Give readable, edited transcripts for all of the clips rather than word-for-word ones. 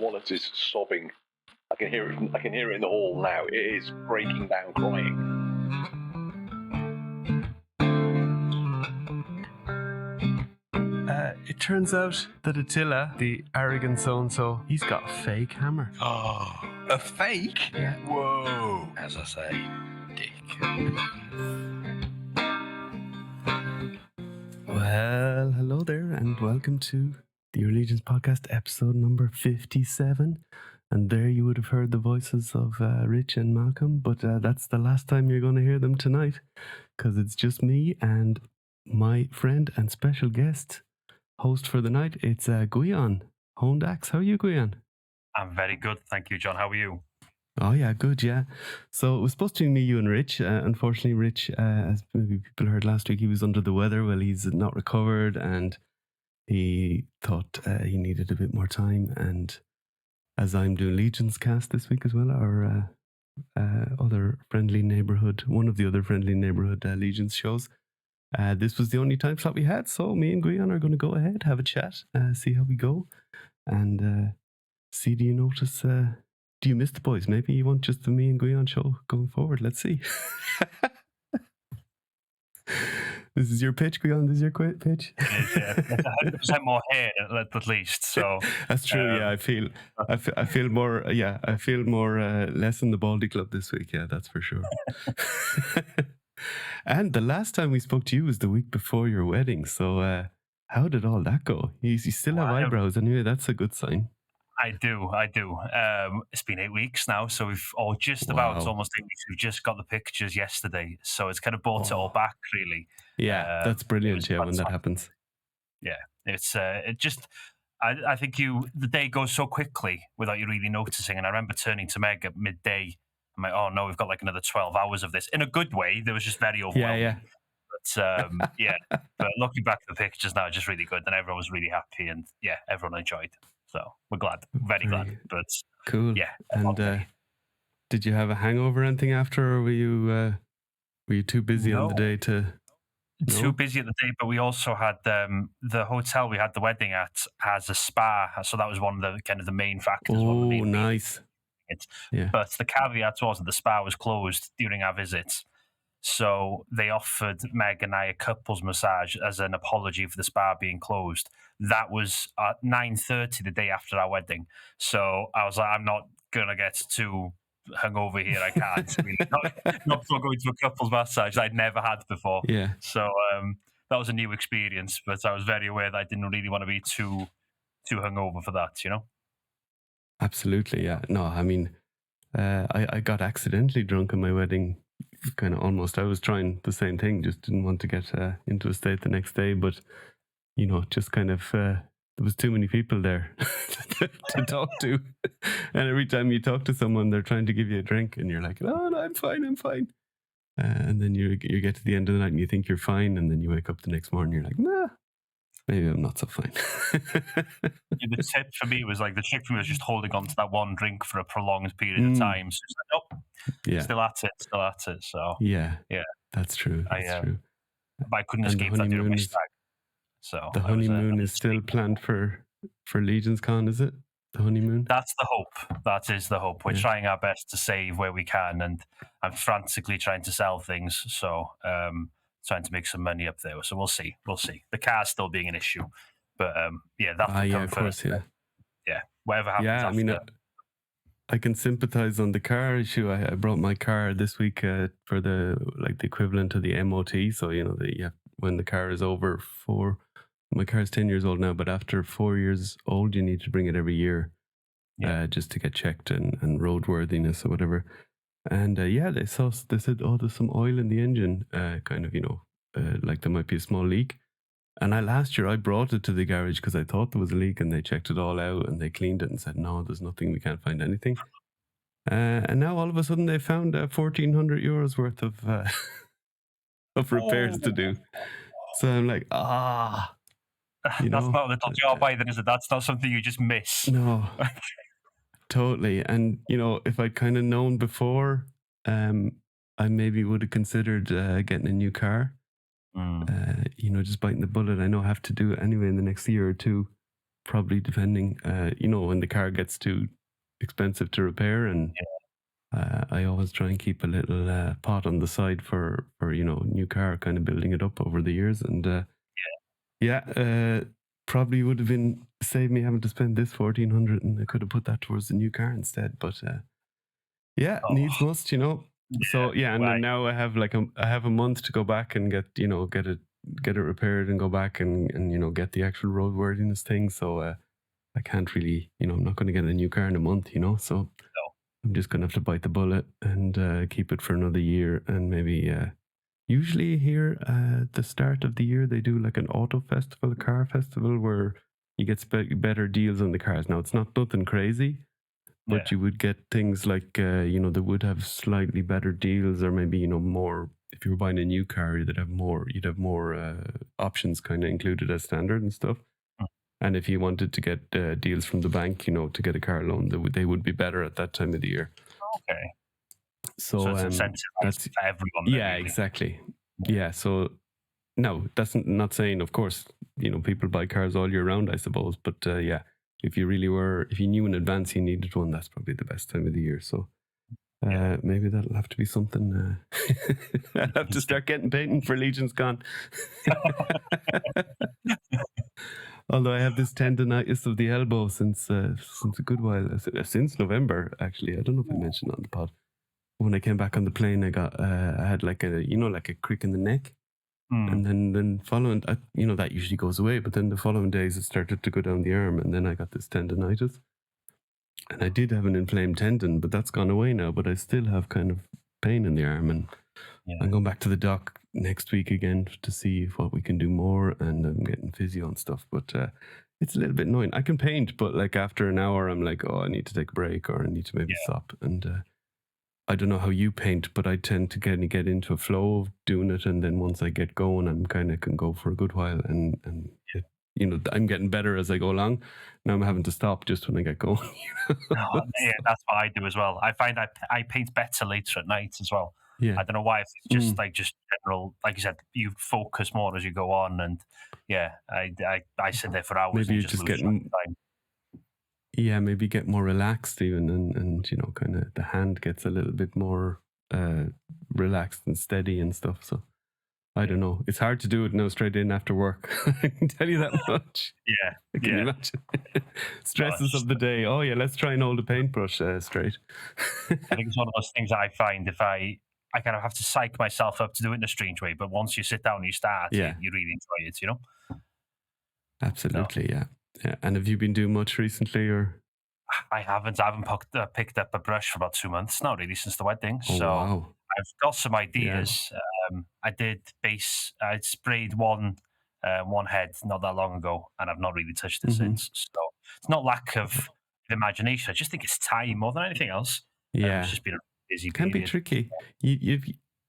wallet is sobbing. I can hear it. I can hear it in the hall now. It is breaking down, crying. It turns out that Attila, the arrogant so-and-so, he's got a fake hammer. Oh, a fake? Yeah. Whoa. As I say, dick. Well, hello there, and welcome to the Allegiance Podcast, episode number 57. And there you would have heard the voices of Rich and Malcolm, but that's the last time you're going to hear them tonight, because it's just me and my friend and special guest, host for the night. It's Gwion, Hondax. How are you, Gwion? I'm very good, thank you, John. How are you? Oh yeah, good, yeah. So it was supposed to be me, you and Rich. Unfortunately, Rich, as maybe people heard last week, he was under the weather. Well, he's not recovered, and he thought he needed a bit more time. And as I'm doing Legion's cast this week as well, our other friendly neighborhood, one of the other friendly neighborhood Legion's shows, this was the only time slot we had. So me and Gwion are going to go ahead, have a chat, see how we go, and see, do you notice... do you miss the boys? Maybe you want just the me and Gwion show going forward. Let's see. This is your pitch, Gwion. This is your pitch. It is, yeah. 100% more hair at least. So that's true. Yeah, I feel more. Yeah, I feel more less in the Baldy Club this week. Yeah, that's for sure. And the last time we spoke to you was the week before your wedding. So how did all that go? You still have eyebrows anyway. That's a good sign. I do. It's been 8 weeks now, so we've almost 8 weeks. We've just got the pictures yesterday, so it's kind of brought it all back, really. Yeah, that's brilliant. Yeah, when that happens. Yeah, it's I think the day goes so quickly without you really noticing. And I remember turning to Meg at midday. I'm like, oh no, we've got like another 12 hours of this. In a good way. There was just very overwhelming. Yeah. But but looking back at the pictures now, just really good, and everyone was really happy, and yeah, everyone enjoyed. So we're glad, very glad. But cool. Yeah. And did you have a hangover or anything after, or were you too busy on the day to? No? Too busy at the day, but we also had the hotel we had the wedding at has a spa, so that was one of the kind of the main factors. Oh, nice. Yeah. But the caveat was that the spa was closed during our visits. So they offered Meg and I a couples massage as an apology for the spa being closed. That was at 9:30 the day after our wedding. So I was like, I'm not going to get too hungover here. I can't. I mean, not for going to a couples massage I'd never had before. Yeah. So that was a new experience, but I was very aware that I didn't really want to be too hungover for that, you know? Absolutely, yeah. No, I mean, I got accidentally drunk at my wedding. Kind of almost. I was trying the same thing, just didn't want to get into a state the next day. But you know, just kind of there was too many people there to talk to, and every time you talk to someone, they're trying to give you a drink, and you're like, "No, I'm fine." And then you get to the end of the night, and you think you're fine, and then you wake up the next morning, you're like, "Nah, maybe I'm not so fine." The tip for me was just holding on to that one drink for a prolonged period of time. So it's like, oh, yeah, still at it. So yeah, that's true. That's true. But I couldn't escape that during my stag. So the honeymoon is still planned for Legion's Con, is it? The honeymoon? That's the hope. That is the hope. We're trying our best to save where we can, and I'm frantically trying to sell things. So trying to make some money up there. So we'll see. The car's still being an issue. But that'll come of course, first. Yeah, whatever happens. Yeah, I mean, I can sympathize on the car issue. I brought my car this week for the equivalent of the MOT. So when the car is over my car is 10 years old now, but after 4 years old, you need to bring it every year, just to get checked and roadworthiness or whatever. And they said, oh, there's some oil in the engine, like there might be a small leak. And last year I brought it to the garage because I thought there was a leak, and they checked it all out and they cleaned it and said, no, there's nothing, we can't find anything. And now all of a sudden they found €1,400 worth of repairs to do. So I'm like, that's not a little job either, is it? That's not something you just miss. No, totally. And if I'd kind of known before, I maybe would have considered getting a new car. Just biting the bullet. I know I have to do it anyway in the next year or two. probably depending, when the car gets too expensive to repair, and I always try and keep a little pot on the side for new car, kind of building it up over the years, and probably would have been saved me having to spend this 1,400, and I could have put that towards the new car instead. But needs must, So and then now I have I have a month to go back and get it repaired and go back and get the actual roadworthiness thing. So I can't really, I'm not going to get a new car in a month, so I'm just going to have to bite the bullet and keep it for another year, and maybe usually here at the start of the year they do like an auto festival, a car festival, where you get better deals on the cars. Now it's not nothing crazy, but you would get things like they would have slightly better deals, or maybe more. If you were buying a new car, you'd have more options kind of included as standard and stuff. And if you wanted to get deals from the bank, to get a car loan, they would be better at that time of the year. Okay. So it's incentivized for everyone. Yeah, really. Exactly. Yeah. So no, that's not saying, of course, people buy cars all year round, I suppose. But if you knew in advance you needed one, that's probably the best time of the year. So maybe that'll have to be something. I'll have to start getting painting for Legion's Con. Although I have this tendonitis of the elbow since a good while, since November, actually. I don't know if I mentioned it on the pod. When I came back on the plane, I had like a crick in the neck. And then following, that usually goes away. But then the following days, it started to go down the arm, and then I got this tendonitis. And I did have an inflamed tendon, but that's gone away now. But I still have kind of pain in the arm, and I'm going back to the doc next week again to see what we can do more, and I'm getting physio and stuff. But it's a little bit annoying. I can paint, but like after an hour, I'm like, I need to take a break, or I need to maybe stop. And I don't know how you paint, but I tend to get into a flow of doing it, and then once I get going, I'm kind of can go for a good while, and I'm getting better as I go along. Now I'm having to stop just when I get going. Yeah, that's what I do as well. I find I paint better later at night as well. Yeah, I don't know why. If it's just general, like you said, you focus more as you go on, and I sit there for hours. Maybe and you just get maybe get more relaxed even, and kind of the hand gets a little bit more relaxed and steady and stuff. So I don't know. It's hard to do it now straight in after work. I can tell you that much. Can you imagine? Stresses of the day. Oh yeah, let's try and hold a paintbrush straight. I think it's one of those things that I find if I kind of have to psych myself up to do it in a strange way, but once you sit down and you start, you really enjoy it, Absolutely, yeah. And have you been doing much recently, or? I haven't picked up a brush for about 2 months now, really, since the wedding. Oh, so wow. I've got some ideas. I did I sprayed one head not that long ago, and I've not really touched it since. So it's not lack of imagination. I just think it's time more than anything else. Yeah, it's just been a busy it can period. be tricky.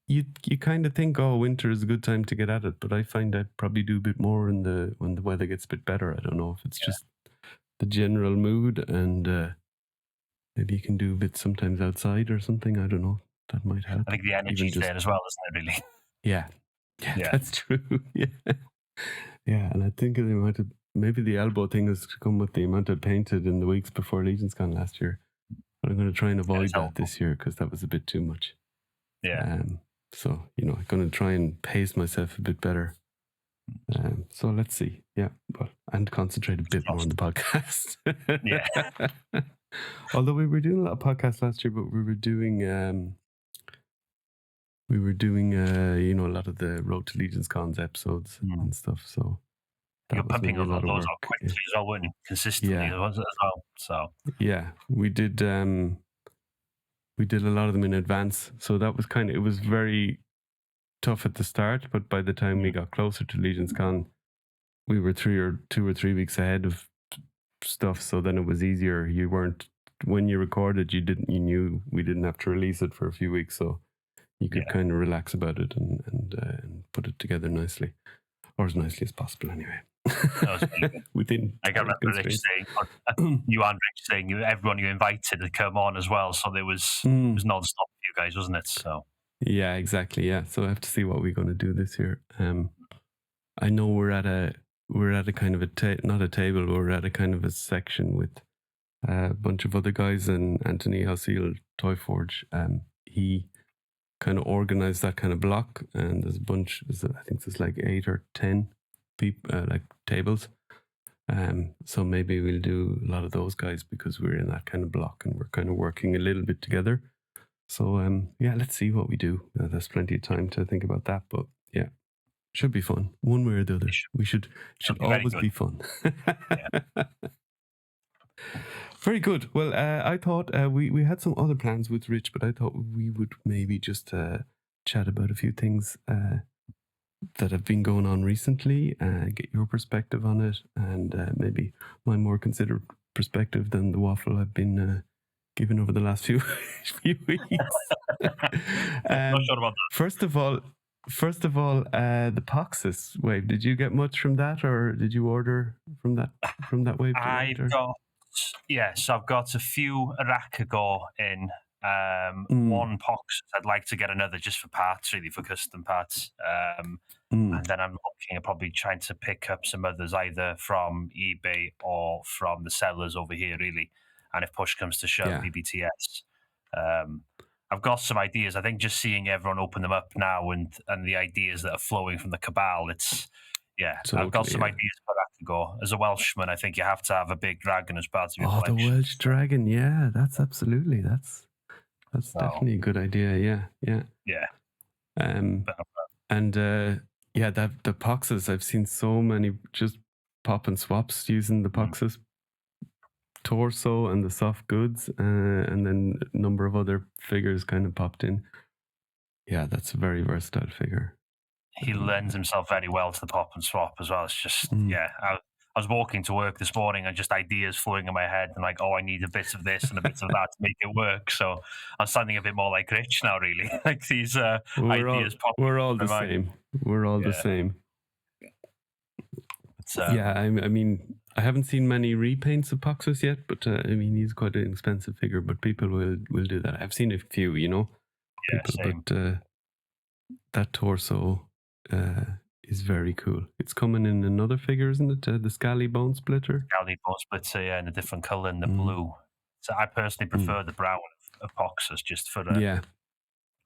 You kind of think, winter is a good time to get at it, but I find I'd probably do a bit more when the weather gets a bit better. I don't know if it's just the general mood, and maybe you can do a bit sometimes outside or something. I don't know. That might help. I think the energy's there as well, isn't it, really? Yeah, that's true. Yeah, and I think maybe the elbow thing has come with the amount I painted in the weeks before Legion's Con last year. But I'm going to try and avoid that this year, because that was a bit too much. Yeah. So, I'm going to try and pace myself a bit better. So let's see. Yeah. And concentrate a bit more on the podcast. Yeah. Although we were doing a lot of podcasts last year, but we were doing a lot of the Road to Legion's Cons episodes and stuff. So you're pumping a lot of those out quickly as well, weren't you? Consistently as well. So yeah, we did a lot of them in advance. So that was it was very tough at the start, but by the time we got closer to Legion's Con, we were 2 or 3 weeks ahead of stuff. So then it was easier. You weren't, when you recorded, you knew we didn't have to release it for a few weeks, so you could kind of relax about it and put it together nicely, or as nicely as possible anyway. Within I remember Rich saying, you and Rich saying, everyone you invited had come on as well, so there was non-stop for you guys, wasn't it? So yeah, exactly. Yeah, so I have to see what we're going to do this year. I know we're at a kind of not a table, but we're at a kind of a section with a bunch of other guys, and Anthony Hossil Toy Forge. He kind of organized that kind of block, and there's a bunch. I think there's like 8 or 10 people, like tables. So maybe we'll do a lot of those guys because we're in that kind of block and we're kind of working a little bit together. So yeah, let's see what we do. There's plenty of time to think about that, but yeah, should be fun one way or the other. We should be very always good. be fun. Very good. Well, I thought we had some other plans with Rich, but I thought we would maybe just chat about a few things that have been going on recently, get your perspective on it, and maybe my more considered perspective than the waffle I've been given over the last few weeks. Not sure about that. First of all, the Poxus wave. Did you get much from that, or did you order from that wave? I've got a few Arakago in. One Pox. I'd like to get another just for parts, really, for custom parts. And then I'm looking at probably trying to pick up some others either from eBay or from the sellers over here, really. And if push comes to shove, BBTS. I've got some ideas. I think just seeing everyone open them up now and the ideas that are flowing from the cabal, it's I've got some ideas for that to go. As a Welshman, I think you have to have a big dragon as part of your collection. The Welsh dragon, yeah, that's absolutely that's definitely a good idea. Yeah. The Poxes, I've seen so many just pop and swaps using the Poxes torso and the soft goods, and then a number of other figures kind of popped in. Yeah, that's a very versatile figure. He lends himself very well to the pop and swap as well. It's just I was walking to work this morning and just ideas flowing in my head and like, I need a bit of this and a bit of that to make it work. So I'm sounding a bit more like Rich now, really. Like these ideas pop. We're all the same. We're all the same. I mean, I haven't seen many repaints of Poxus yet, but I mean, he's quite an expensive figure, but people will do that. I've seen a few, same. But that torso is very cool. It's coming in another figure, isn't it? The Scally Bone Splitter. Scally Bone Splitter, in a different color, in the blue. So I personally prefer the brown of Poxus just for a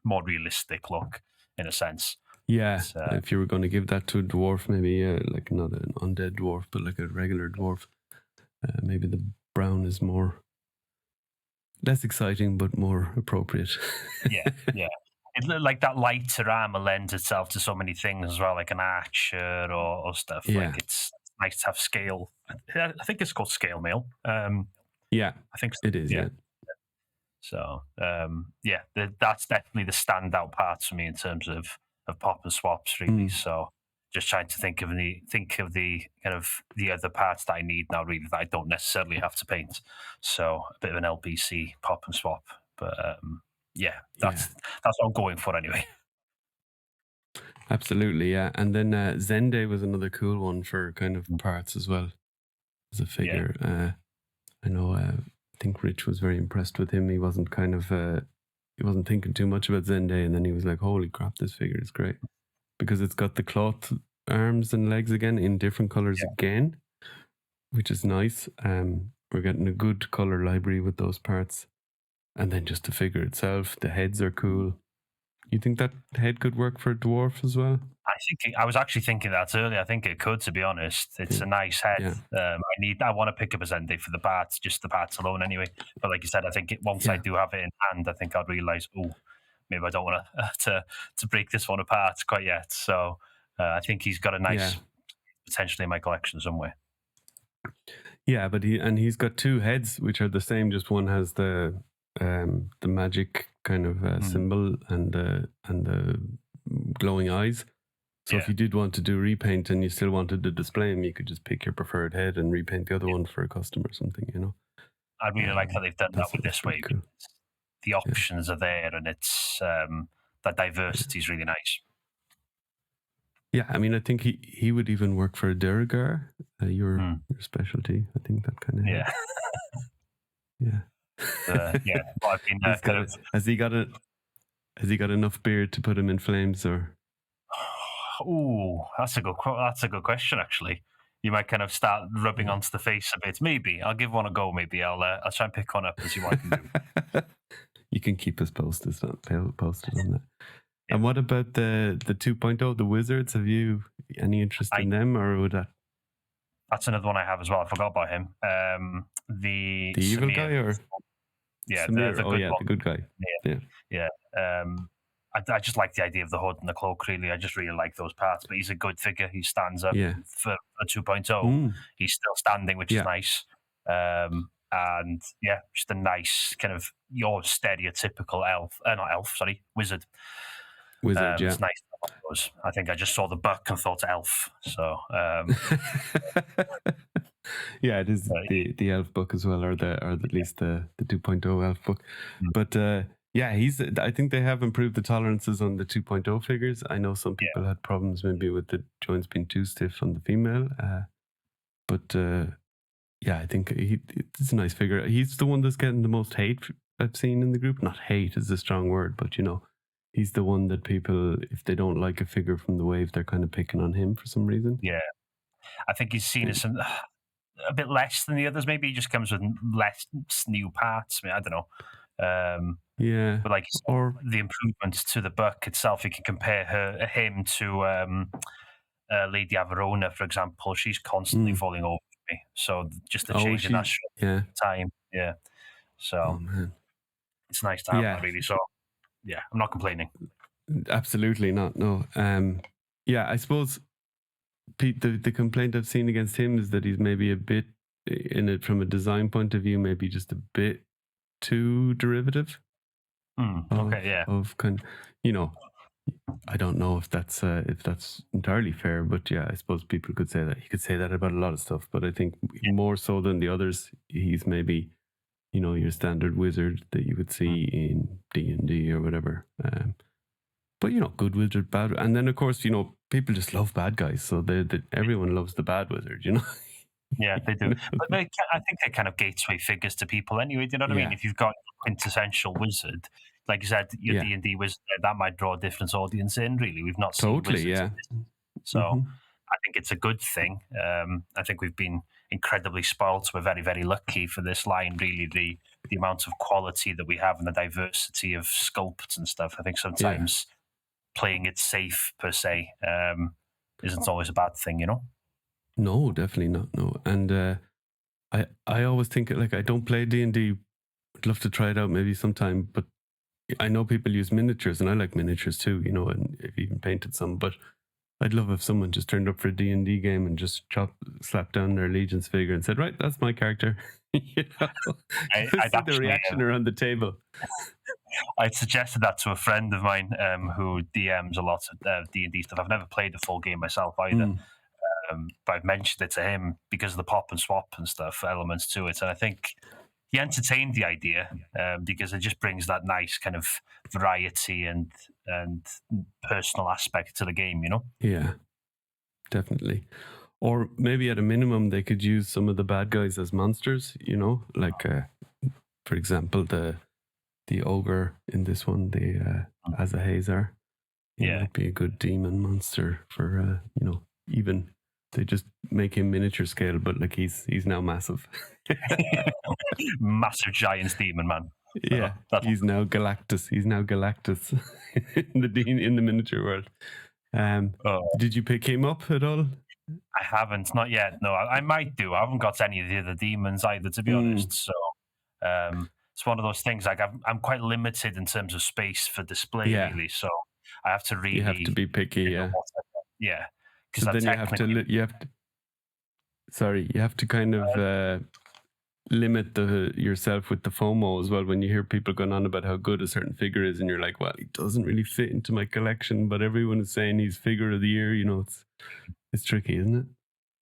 more realistic look, in a sense. Yeah, if you were going to give that to a dwarf, maybe like not an undead dwarf, but like a regular dwarf, maybe the brown is less exciting, but more appropriate. Yeah. Like that lighter armor lends itself to so many things as well, like an archer or stuff. Yeah. Like it's nice to have scale. I think it's called scale mail. Yeah, I think it is. Yeah. So that's definitely the standout parts for me in terms of pop and swaps, really. So just trying to think of the kind of the other parts that I need now, really, that I don't necessarily have to paint. So a bit of an LPC pop and swap, but that's what I'm going for anyway. Absolutely, yeah. And then Zende was another cool one for kind of parts as well as a figure. I know. I think Rich was very impressed with him. He wasn't he wasn't thinking too much about Zende, and then he was like, "Holy crap, this figure is great!" Because it's got the cloth arms and legs again in different colors again, which is nice. We're getting a good color library with those parts. And then just the figure itself, the heads are cool. You think that head could work for a dwarf as well? I was actually thinking that earlier. I think it could, to be honest. It's a nice head. Yeah. I want to pick up a Zende for the parts, just the parts alone anyway. But like you said, I think once I do have it in hand, I think I'd realise, maybe I don't want to break this one apart quite yet. So I think he's got a nice potentially in my collection somewhere. Yeah, but he's got two heads which are the same. Just one has the magic kind of symbol and the glowing eyes. So if you did want to do repaint and you still wanted to display them, you could just pick your preferred head and repaint the other one for a custom or something. I really like how they've done that with this wave. Cool. The options are there, and it's that diversity is really nice. Yeah, I mean, I think he would even work for a Durgar, your specialty. I think that kind of Well, I've been has he got enough beard to put him in flames, or? Oh, that's a good question, actually. you might kind of start rubbing onto the face a bit. Maybe I'll give one a go. Maybe I'll try and pick one up and see what I can do. You can keep us posted on that. And what about the 2.0, the Wizards? Have you any interest in them, or would that? That's another one I have as well. I forgot about him. The evil Samir, guy, or Samir, the good one. the good guy. Yeah. I just like the idea of the hood and the cloak. Really, I just really like those parts. But he's a good figure. He stands up for 2.0. He's still standing, which is nice. And yeah, just a nice kind of your stereotypical wizard. Wizard, It's nice. I think I just saw the buck and thought elf. So yeah, it is the elf book as well, or at least the 2.0 elf book. But yeah, I think they have improved the tolerances on the 2.0 figures. I know some people had problems maybe with the joints being too stiff on the female, but yeah, I think it's a nice figure. He's the one that's getting the most hate I've seen in the group. Not hate is a strong word, but he's the one that people, if they don't like a figure from the wave, they're kind of picking on him for some reason. Yeah, I think he's seen as a bit less than the others. Maybe he just comes with less new parts. I mean, I don't know. Yeah, but like the improvements to the buck itself, you can compare him to Lady Averona, for example. She's constantly falling over me. So just the change in that time, So it's nice to have that, really. So yeah, I'm not complaining. Absolutely not. No. Yeah, I suppose Pete, the complaint I've seen against him is that he's maybe a bit in it from a design point of view, maybe just a bit too derivative. Of kind, I don't know if that's entirely fair, but yeah, I suppose people could say that. You could say that about a lot of stuff, but I think more so than the others, he's maybe, your standard wizard that you would see in D&D or whatever. But good wizard, bad, and then of course people just love bad guys, so everyone loves the bad wizard, Yeah, they do. But I think they're kind of gateway figures to people anyway. Do you know what I mean? If you've got quintessential wizard, like you said, your D&D wizard, that might draw a different audience in. Really, we've not seen wizards. So I think it's a good thing. I think we've been incredibly spoiled. We're very, very lucky for this line. Really, the amount of quality that we have and the diversity of sculpts and stuff. I think sometimes playing it safe per se isn't always a bad thing. No, definitely not. No, and I always think I don't play D&D. I'd love to try it out maybe sometime, but I know people use miniatures, and I like miniatures too. And I've even painted some. But I'd love if someone just turned up for a D&D game and just slapped down their Allegiance figure and said, "Right, that's my character." I'd see the reaction around the table. I suggested that to a friend of mine who DMs a lot of D&D stuff. I've never played a full game myself either. But I've mentioned it to him because of the pop and swap and stuff elements to it, and I think he entertained the idea because it just brings that nice kind of variety and personal aspect to the game, Yeah, definitely. Or maybe at a minimum they could use some of the bad guys as monsters, like for example the ogre in this one, the Azahazar. He might be a good demon monster for even. They just make him miniature scale, but he's now massive. Massive giant demon man. Yeah, he's now Galactus. He's now Galactus in the miniature world. Did you pick him up at all? I haven't, not yet. No, I might do. I haven't got any of the other demons either, to be honest. So it's one of those things. I'm quite limited in terms of space for display, really. So I have to really. You have to be picky, yeah. So then you have to kind of limit yourself with the FOMO as well. When you hear people going on about how good a certain figure is, and you're like, well, he doesn't really fit into my collection, but everyone is saying he's figure of the year. It's tricky, isn't it?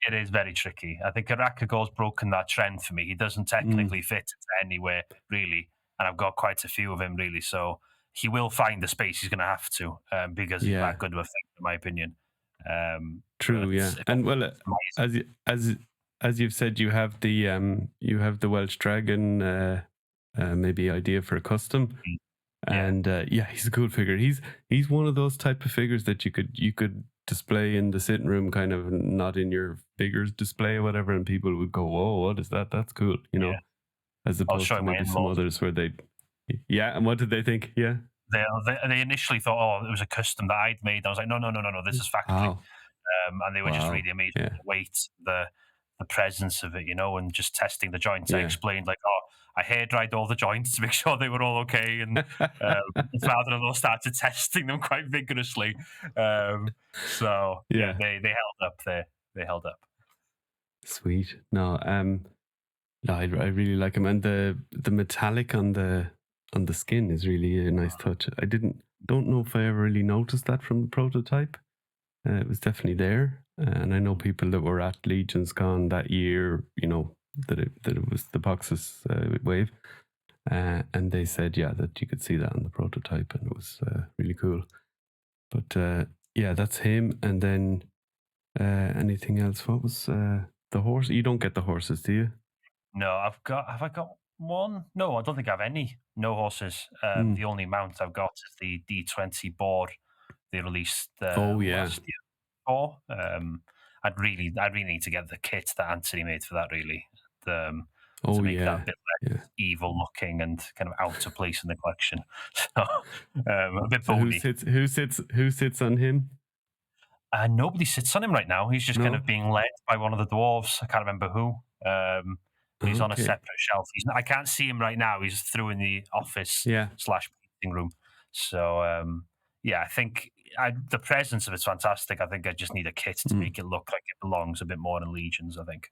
It is very tricky. I think Arakagor's broken that trend for me. He doesn't technically fit anywhere really, and I've got quite a few of him really. So he will find the space he's going to have to because he's that good of a figure, in my opinion. True, yeah, and well, as you've said, you have the Welsh Dragon, maybe idea for a custom, and he's a cool figure. He's one of those type of figures that you could display in the sitting room, kind of not in your bigger display or whatever, and people would go, "Whoa, what is that? That's cool," you know, as I was opposed to showing my maybe some in-laws. others where they, yeah. And what did they think? Yeah. They initially thought, oh, it was a custom that I'd made. I was like, no, this is factory. Wow. And they were just really amazed with the weight, the presence of it, you know, and just testing the joints. I Yeah. explained like, oh, I hair dried all the joints to make sure they were all okay, and father-in-law started testing them quite vigorously. So yeah, they held up there. They held up. Sweet. No, no, I really like them, and the metallic on the skin is really a nice touch. I don't know if I ever really noticed that from the prototype. It was definitely there, and I know people that were at Legion's Con that year, you know, that it was the Boxus wave, and they said, that you could see that on the prototype, and it was really cool. But yeah, that's him. And then anything else? What was the horse? You don't get the horses, do you? No, have I got one? No, I don't think I have any. No horses. The only mount I've got is the D20 board they released last year. I'd really need to get the kit that Anthony made for that, really. To make that a bit less evil looking and kind of out of place in the collection. So a bit bony. Who sits on him? Nobody sits on him right now. He's just kind of being led by one of the dwarves. I can't remember who. He's on a separate shelf. I can't see him right now. He's through in the office / painting room. So I think the presence of it's fantastic. I think I just need a kit to make it look like it belongs a bit more in Legions, I think.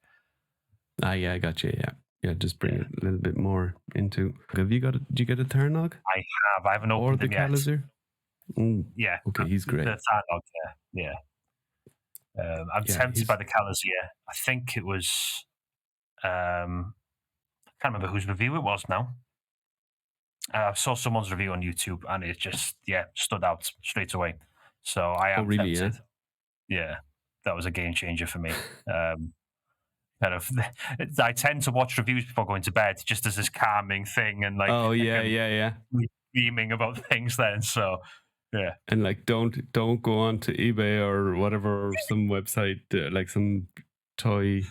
Yeah, I got you. Yeah, just bring it a little bit more into. Did you get a Tarnog? I have. I haven't opened him yet. Or the Calazir? Yeah. Okay, he's great. The Tarnog, yeah. I'm tempted by the Calazir. I think it was. I can't remember whose review it was now. I saw someone's review on YouTube, and it just stood out straight away. So I am tempted. Yeah, that was a game changer for me. I tend to watch reviews before going to bed, just as this calming thing, and like beaming about things. Then and like don't go on to eBay or whatever, or some website like some toy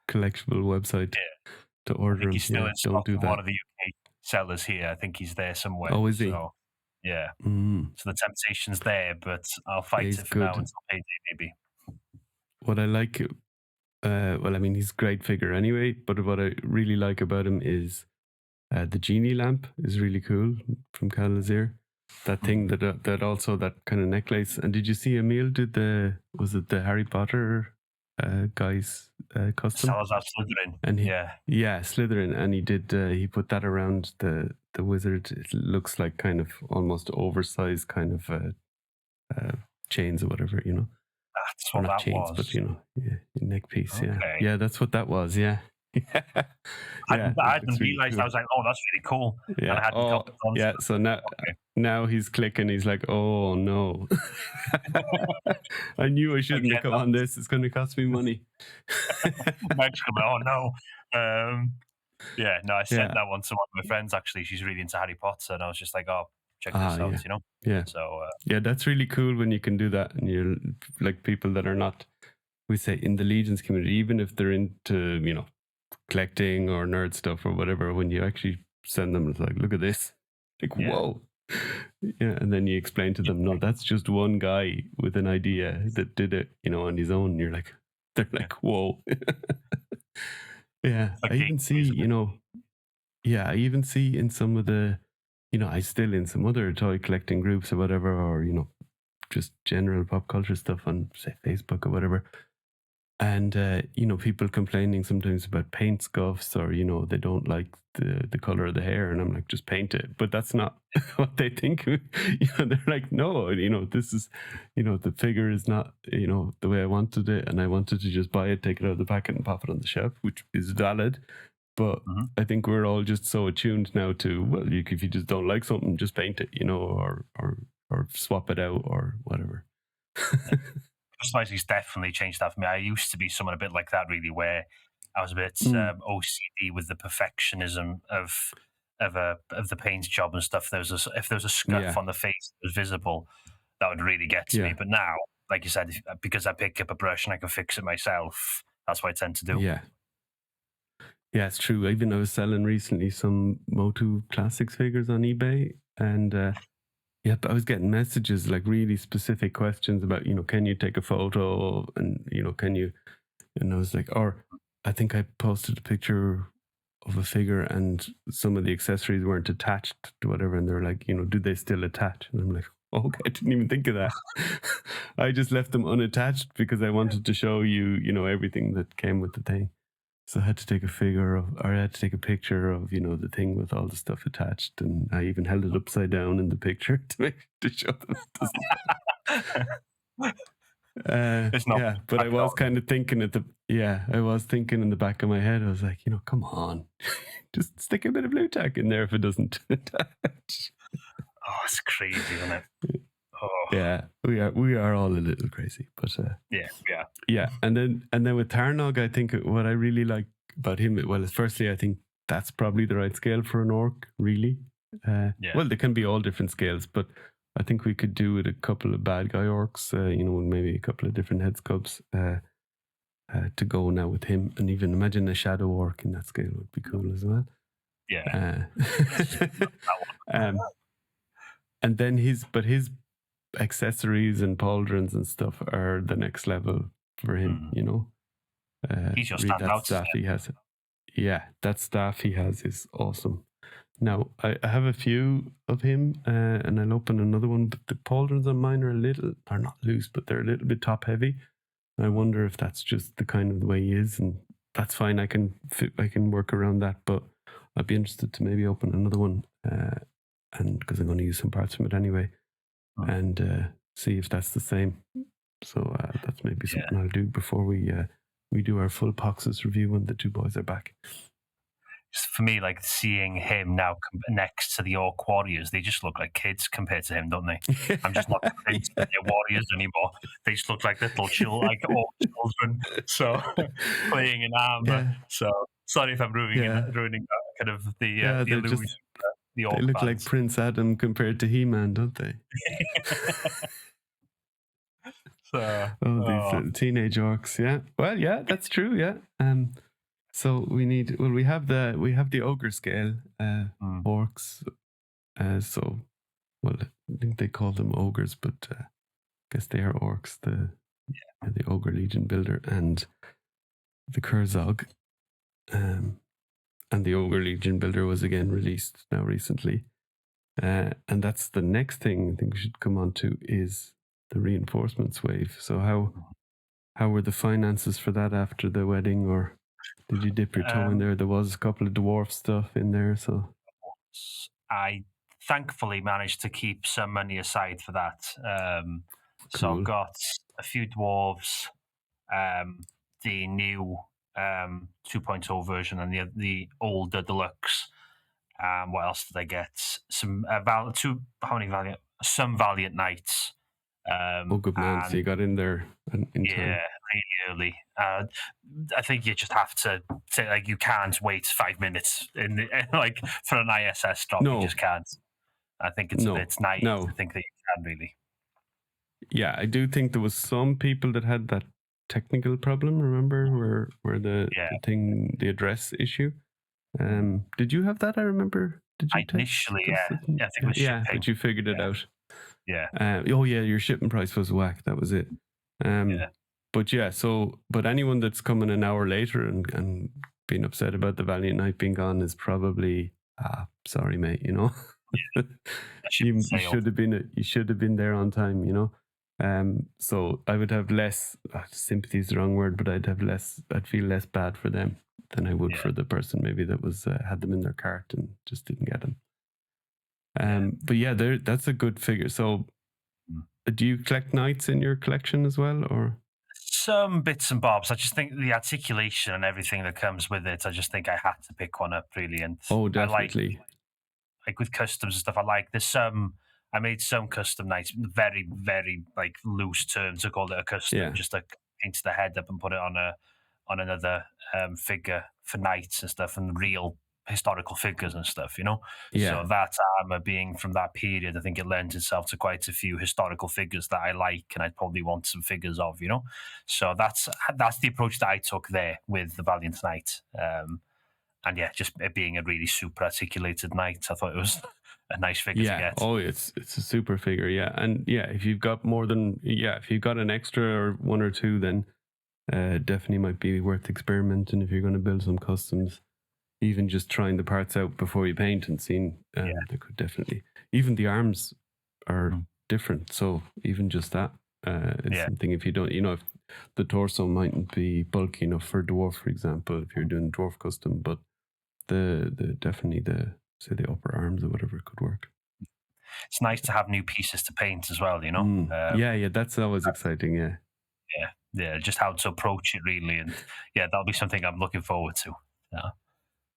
collectible website to order him. He's still in don't do that. One of the UK sellers here. I think he's there somewhere. Oh, is he? So, yeah. So the temptation's there, but I'll fight it for now until payday, maybe. What I like, well, I mean, he's a great figure anyway, but what I really like about him is the genie lamp is really cool from Calazir. That thing that also that kind of necklace. And did you see Emil did was it the Harry Potter guy's custom? Salazar Slytherin. And Slytherin, and he did he put that around the wizard. It looks like kind of almost oversized kind of chains or whatever, you know. That's what that chains, was. But you know, neck piece. Yeah, that's what that was. Yeah. I didn't realize. Cool. I was like, "Oh, that's really cool." Yeah. And I So now he's clicking. He's like, "Oh no, I knew I shouldn't have come on this. It's going to cost me money." Oh no. I sent that one to one of my friends. Actually, she's really into Harry Potter, and I was just like, "Oh, check this out," you know. Yeah. So that's really cool when you can do that, and you're like people that are not, we say, in the Legions community, even if they're into, you know, collecting or nerd stuff or whatever, when you actually send them, it's like, look at this, like, whoa. And then you explain to them, no, that's just one guy with an idea that did it, you know, on his own. They're like, whoa. I even see, you know, I even see in some of the, you know, I still in some other toy collecting groups or whatever, or, you know, just general pop culture stuff on, say, Facebook or whatever. And, you know, people complaining sometimes about paint scuffs, or, you know, they don't like the color of the hair. And I'm like, just paint it. But that's not what they think. You know, they're like, no, you know, this is, you know, the figure is not, you know, the way I wanted it. And I wanted to just buy it, take it out of the packet and pop it on the shelf, which is valid. But I think we're all just so attuned now to, well, if you just don't like something, just paint it, you know, or swap it out or whatever. Personality's definitely changed that for me. I used to be someone a bit like that, really, where I was a bit OCD with the perfectionism of the paint job and stuff. If there was a scuff on the face that was visible, that would really get to me. Yeah. But now, like you said, because I pick up a brush and I can fix it myself, that's what I tend to do. Yeah. Yeah, it's true. I was selling recently some Motu Classics figures on eBay, and but I was getting messages, like really specific questions about, can you take a photo, and can you? And I was like, or I think I posted a picture of a figure, and some of the accessories weren't attached to whatever, and they're like, do they still attach? And I'm like, okay, I didn't even think of that. I just left them unattached because I wanted to show you, everything that came with the thing. So I had to take a picture of the thing with all the stuff attached, and I even held it upside down in the picture to show them. It's not. Yeah, but I was kind of thinking I was thinking in the back of my head, I was like, come on, just stick a bit of blue tack in there if it doesn't attach. Oh, it's crazy, isn't it? Oh. Yeah, we are all a little crazy, but yeah. And then with Tarnog, I think what I really like about him, well, is firstly, I think that's probably the right scale for an orc, really. Well, they can be all different scales, but I think we could do with a couple of bad guy orcs, and maybe a couple of different head sculpts to go now with him, and even imagine a shadow orc in that scale would be cool as well. Yeah. And then his accessories and pauldrons and stuff are the next level for him, He's your that standout. staff he has. Yeah, that staff he has is awesome. Now, I have a few of him, and I'll open another one, but the pauldrons on mine are not loose, but they're a little bit top heavy. I wonder if that's just the kind of the way he is, and that's fine. I can work around that, but I'd be interested to maybe open another one, and because I'm going to use some parts from it anyway, and see if that's the same. So that's maybe something I'll do before we do our full Poxus review when the two boys are back. For me, like seeing him now next to the Orc Warriors, they just look like kids compared to him, don't they? I'm just not convinced that they're warriors anymore. They just look like little orc children. So playing in armor. Yeah. So sorry if I'm ruining kind of the illusion. The orc they look fans. like Prince Adam compared to He-Man, don't they? So these little teenage orcs, yeah. Well, yeah, that's true, yeah. So we have the ogre scale orcs. So, well, I think they call them ogres, but I guess they are orcs. The ogre legion builder and the Kurzog, and the ogre legion builder was again released now recently, and that's the next thing I think we should come on to is the reinforcements wave. So how were the finances for that after the wedding, or did you dip your toe in there? There was a couple of dwarf stuff in there, so I thankfully managed to keep some money aside for that. Cool. So I've got a few dwarves, the new 2.0 version, and the older deluxe. What else did I get? Some some Valiant Knights. Good man. So you got in there in time. Really early. I think you just have to say, like, you can't wait 5 minutes like for an ISS drop. No. You just can't. I think it's naive to think that you can, really. Yeah, I do think there was some people that had that technical problem, remember, where the thing, the address issue. Did you have that? I remember. Did you initially, yeah. I think it was shipping. But you figured it out. Yeah. Your shipping price was whack. That was it. But anyone that's coming an hour later and being upset about the Valiant Knight being gone is probably sorry, mate. You should have been there on time. So I would have less sympathy is the wrong word, but I'd feel less bad for them than I would for the person maybe that was had them in their cart and just didn't get them. But that's a good figure. So do you collect knights in your collection as well, or? Some bits and bobs. I just think the articulation and everything that comes with it, I just think I had to pick one up, really. And definitely. I like with customs and stuff, I made some custom knights, very, very like loose term to call it a custom, just to paint the head up and put it on another figure for knights and stuff, and real historical figures and stuff, you know. Yeah. So that armor being from that period, I think it lends itself to quite a few historical figures that I like, and I'd probably want some figures of, you know. So that's the approach that I took there with the Valiant Knight. And yeah, just it being a really super articulated knight, I thought it was a nice figure to Yeah. get. Oh, it's a super figure. Yeah. And yeah, if you've got if you've got an extra or one or two, then definitely might be worth experimenting if you're going to build some customs. Even just trying the parts out before you paint and seeing, they could definitely. Even the arms are different, so even just that is something. If you don't, if the torso mightn't be bulky enough for dwarf, for example, if you're doing dwarf custom, but the definitely the upper arms or whatever could work. It's nice to have new pieces to paint as well, you know. Yeah, that's always exciting. Yeah, just how to approach it really, and yeah, that'll be something I'm looking forward to.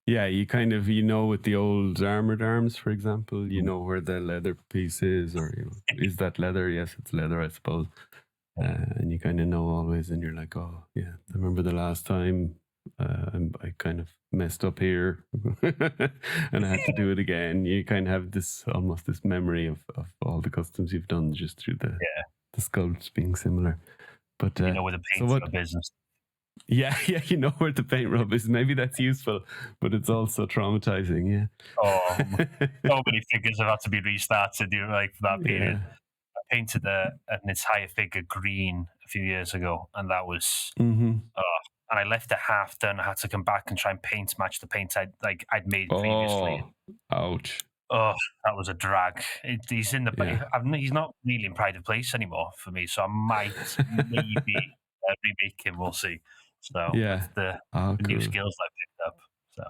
Yeah, you kind of with the old armored arms, for example, you know where the leather piece is, or is that leather? Yes, it's leather, I suppose. And you kind of know always, and you're like, oh yeah, I remember the last time I kind of messed up here, and I had to do it again. You kind of have almost this memory of all the customs you've done just through the sculpts being similar. But where the paint rub is. Yeah, you know where the paint rub is. Maybe that's useful, but it's also traumatizing. Yeah. Oh, so many figures have had to be restarted. For that period. Yeah. I painted an entire figure green a few years ago, and that was. Mm-hmm. And I left it half done. I had to come back and try and match the paint I'd made previously. Ouch. Oh, that was a drag. He's in he's not really in Pride of Place anymore for me, so I might maybe remake him. We'll see. So that's the new skills I picked up. So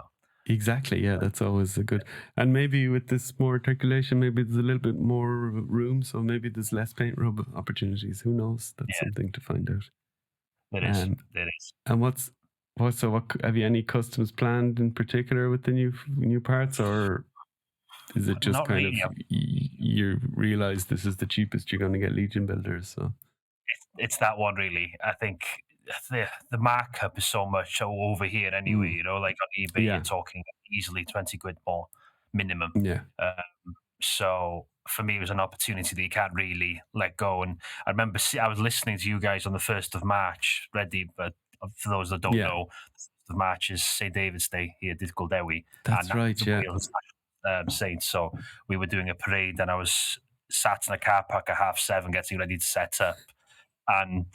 exactly, yeah, that's always a good. And maybe with this more articulation, maybe there's a little bit more room, so maybe there's less paint rub opportunities. Who knows? That's something to find out. It is. And what have you any customs planned in particular with the new parts, or is it just kind of you realize this is the cheapest you're going to get Legion builders? So it's that one really. I think the markup is so much over here anyway. Like on eBay, you're talking easily 20 quid more minimum. Yeah. So for me, it was an opportunity that you can't really let go. And I remember I was listening to you guys on the 1st of March, ready, but for those that don't know, the 1st of March is St. David's Day here at Dewi. That's right, yeah. Saints. So we were doing a parade, and I was sat in a car park at 7:30 getting ready to set up. And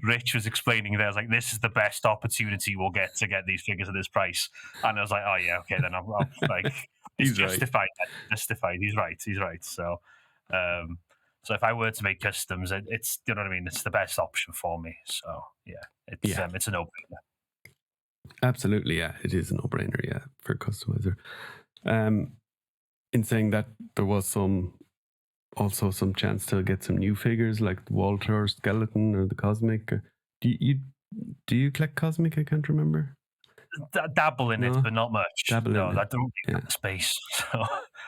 Rich was explaining there, I was like, this is the best opportunity we'll get to get these figures at this price. And I was like, oh yeah, okay, then I'm like, it's justified. Justified. He's right. So if I were to make customs, it's, you know what I mean? It's the best option for me. So yeah, it's a no-brainer. Absolutely, yeah. It is a no-brainer, yeah, for a customizer. In saying that, there was also some chance to get some new figures like the Walter skeleton or the Cosmic. Do you collect Cosmic? I can't remember. Dabble in it, but not much. I don't have the space. So.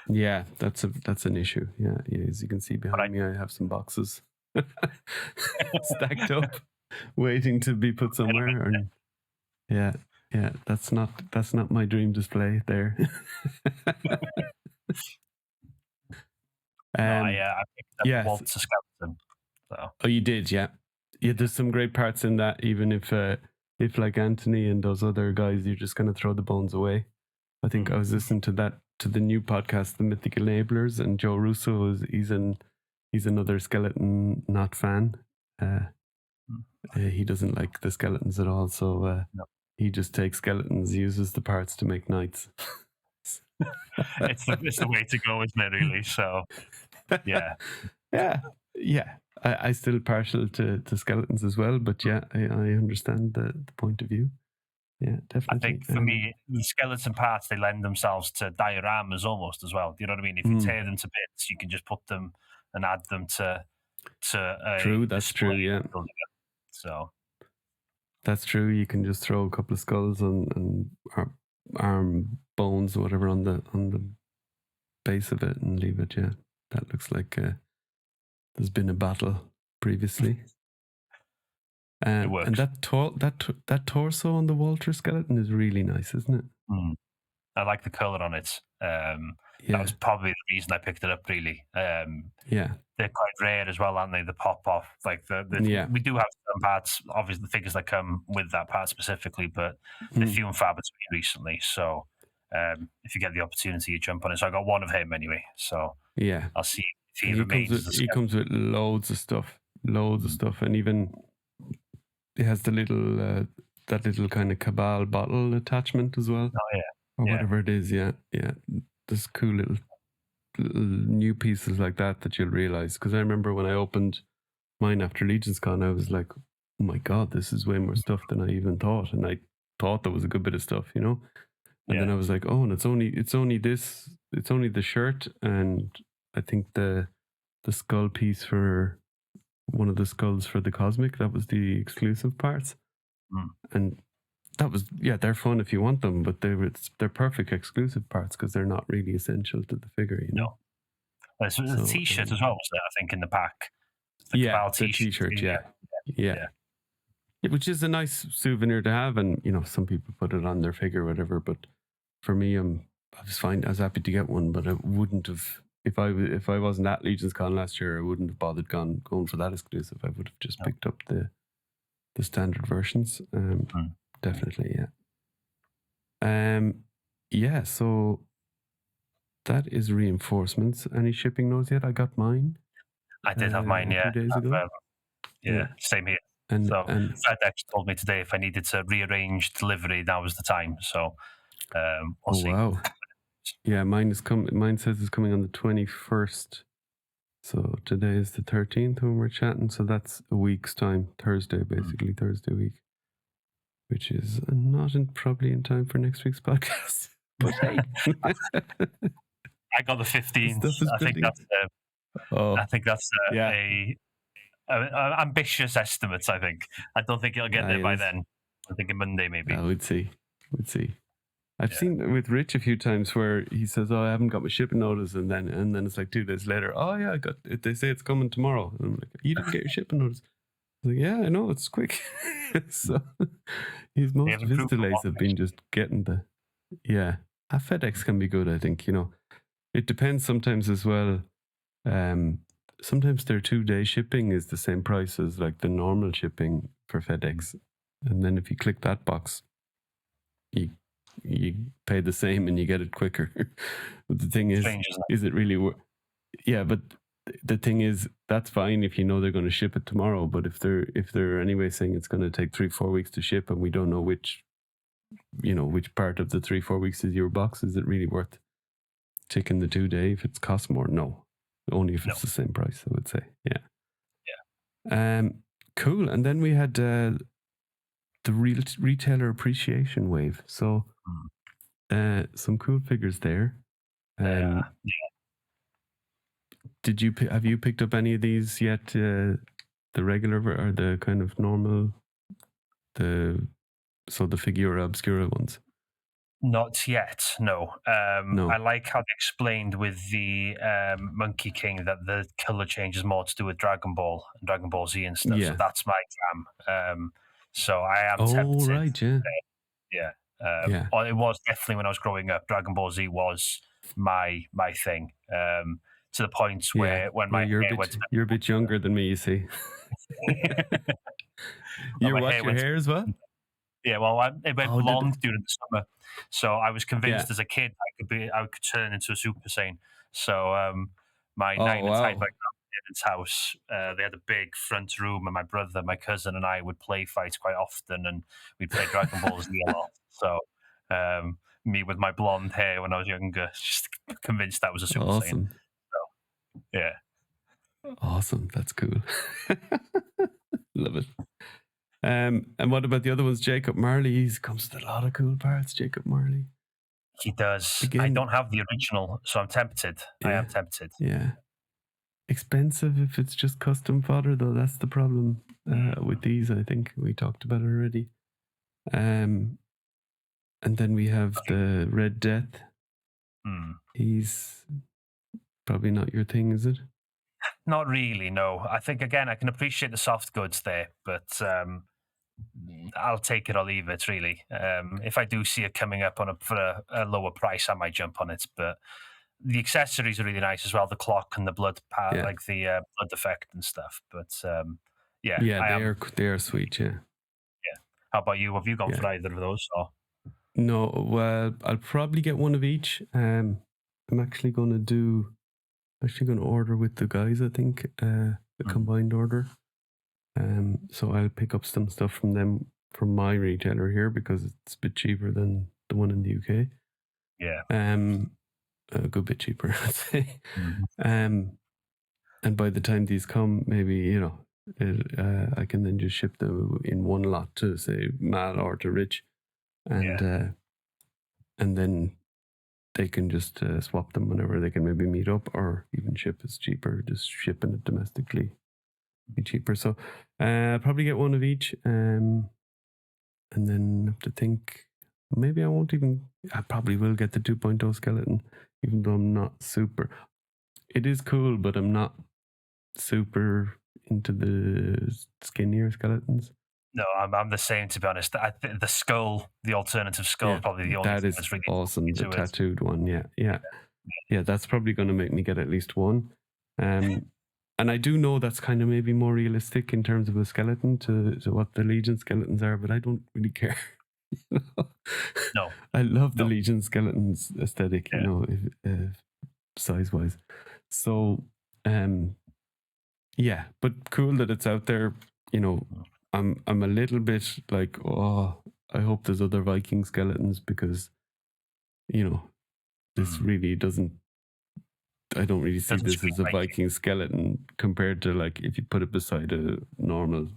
Yeah, that's an issue. Yeah, as you can see behind me, I have some boxes stacked up, waiting to be put somewhere. And yeah, that's not my dream display there. I picked up Walter skeleton. So. Oh, you did, yeah. There's some great parts in that. Even if like Anthony and those other guys, you're just gonna throw the bones away. I think I was listening to the new podcast, the Mythic Enablers, and Joe Russo he's another skeleton not fan. He doesn't like the skeletons at all, so he just takes skeletons, uses the parts to make knights. it's the way to go, isn't it? Really. So yeah. I still partial to skeletons as well, but yeah, I understand the point of view. Yeah, definitely. I think for me, the skeleton parts, they lend themselves to dioramas almost as well. Do you know what I mean? If you tear them to bits, you can just put them and add them to true. That's true. Yeah. So that's true. You can just throw a couple of skulls and arm bones or whatever on the base of it and leave it. Yeah, that looks like there's been a battle previously. It works. And that torso on the Walter skeleton is really nice, isn't it? I like the color on it. That Yeah, was probably the reason I picked it up. Really, yeah, they're quite rare as well, aren't they? The pop off, like yeah. we do have some parts, obviously the figures that come with that part specifically, but they're Mm, few and far between recently. So if you get the opportunity, you jump on it. So I got one of him anyway. So yeah. I'll see if he And remains as a he comes with loads of stuff, and even it has the little that little kind of cabal bottle attachment as well, Oh yeah, or yeah. whatever it is. Yeah, yeah. There's cool little new pieces like that you'll realize. Because I remember when I opened mine after Legion's Con, I was like, oh my god, this is way more stuff than I even thought, and I thought there was a good bit of stuff, you know. And then I was like, oh, and it's only the shirt, and I think the skull piece for one of the skulls for the cosmic, that was the exclusive parts. And that was, they're fun if you want them, but they're perfect exclusive parts because they're not really essential to the figure, you know. There's a t-shirt as well, was there, I think, in the pack. The Cabal the t-shirt. t-shirt, yeah, which is a nice souvenir to have, and you know, some people put it on their figure or whatever, but for me, I was fine. I was happy to get one, but I wouldn't have if I wasn't at Legion's Con last year. I wouldn't have bothered going for that exclusive. I would have just picked up the standard versions. Definitely, yeah. So that is reinforcements. Any shipping notes yet? I got mine. I did have mine, a few days ago. Same here. And FedEx told me today if I needed to rearrange delivery, that was the time. So we'll see. Wow. Yeah, mine says it's coming on the 21st. So today is the 13th when we're chatting. So that's a week's time. Thursday, basically Thursday week, which is not probably in time for next week's podcast. But hey, I got the 15th. I think that's a ambitious estimate. I think. I don't think it'll get there by then. I'm thinking Monday maybe. We'd see. I've seen with Rich a few times where he says, "Oh, I haven't got my shipping notice," and then it's like 2 days later, "Oh yeah, I got it. They say it's coming tomorrow." And I'm like, "You didn't get your shipping notice?" I was like, "Yeah, I know, it's quick." So most of his delays have been just getting a FedEx can be good, I think. You know, it depends sometimes as well. Sometimes their 2-day shipping is the same price as like the normal shipping for FedEx, and then if you click that box, you pay the same and you get it quicker. But the thing is it really but the thing is, that's fine if you know they're going to ship it tomorrow, but if they're anyway saying it's going to take 3-4 weeks to ship, and we don't know which part of the 3-4 weeks is your box, is it really worth taking the 2-day if it's cost more? No, only if it's the same price, I would say. Cool. And then we had the retailer appreciation wave. So some cool figures there. Have you picked up any of these yet? The regular or the kind of normal, the Figura Obscura ones? Not yet, no. No. I like how they explained with the Monkey King that the color change is more to do with Dragon Ball and Dragon Ball Z and stuff. So that's my jam. So I am tempted. Right, yeah. It was definitely when I was growing up. Dragon Ball Z was my thing. To the point where when my hair went, you're a bit younger than me, you see. You watch your hair as well? Yeah, well, it went blonde during the summer, so I was convinced as a kid I could turn into a Super Saiyan. So my night in my grandparents' house, they had a big front room, and my brother, my cousin, and I would play fights quite often, and we'd play Dragon Ball Z a lot. So me with my blonde hair when I was younger, just convinced that was a Super Saiyan. So, yeah. Awesome, that's cool. Love it. And what about the other ones? Jacob Marley, he comes with a lot of cool parts. Jacob Marley, he does. Again, I don't have the original, so I'm tempted. I am tempted. Yeah, expensive if it's just custom fodder, though. That's the problem with these. I think we talked about it already. And then we have the Red Death. He's probably not your thing, is it? Not really, no. I think, again, I can appreciate the soft goods there, but I'll take it or leave it. Really, if I do see it coming up for a lower price, I might jump on it. But the accessories are really nice as well. The clock and the Yeah. like the blood effect and stuff. But yeah, Yeah, I am. they are sweet. Yeah. Yeah. How about you? Have you gone Yeah. for either of those? Or No, well, I'll probably get one of each. I'm actually going to order with the guys. I think the combined order. So I'll pick up some stuff from them from my retailer here because it's a bit cheaper than the one in the UK. yeah. A good bit cheaper, I'd say. Mhm. And by the time these come, maybe I can then just ship them in one lot to say Mal or to Rich, and then they can just swap them whenever they can maybe meet up, or even ship is cheaper. Just shipping it domestically be cheaper. So probably get one of each, and then have to think. Maybe I won't even. I probably will get the 2.0 skeleton, even though I'm not super. It is cool, but I'm not super into the skinnier skeletons. No, I'm the same, to be honest. The skull, the alternative skull, is probably the only that thing is that's really awesome. The to it. tattooed one, yeah. That's probably going to make me get at least one. And I do know that's kind of maybe more realistic in terms of a skeleton to what the Legion skeletons are, but I don't really care. No, I love the No. Legion skeletons aesthetic, Yeah. size wise. So, yeah, but cool that it's out there. I'm a little bit like, oh, I hope there's other Viking skeletons because, this really doesn't. I don't really see Doesn't this scream as a Viking. Viking skeleton compared to like if you put it beside a normal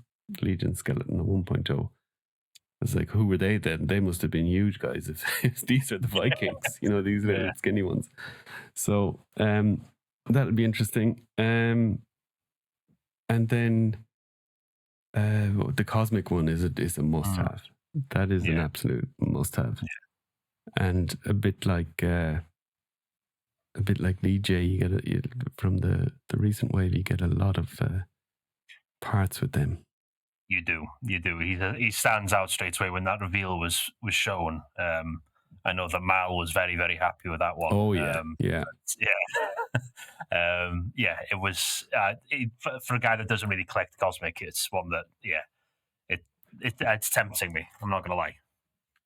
Legion skeleton, a 1.0. It's like, who were they then? They must have been huge guys if these are the Vikings, these little skinny ones. So that'll be interesting. And then the cosmic one is a must have. That is an absolute must have. And a bit like DJ, you get from the recent wave, you get a lot of parts with them. You do. He stands out straight away when that reveal was shown. I know that Mal was very, very happy with that one. Oh yeah, yeah. It was for a guy that doesn't really collect cosmic. It's one that it's tempting me. I'm not gonna lie.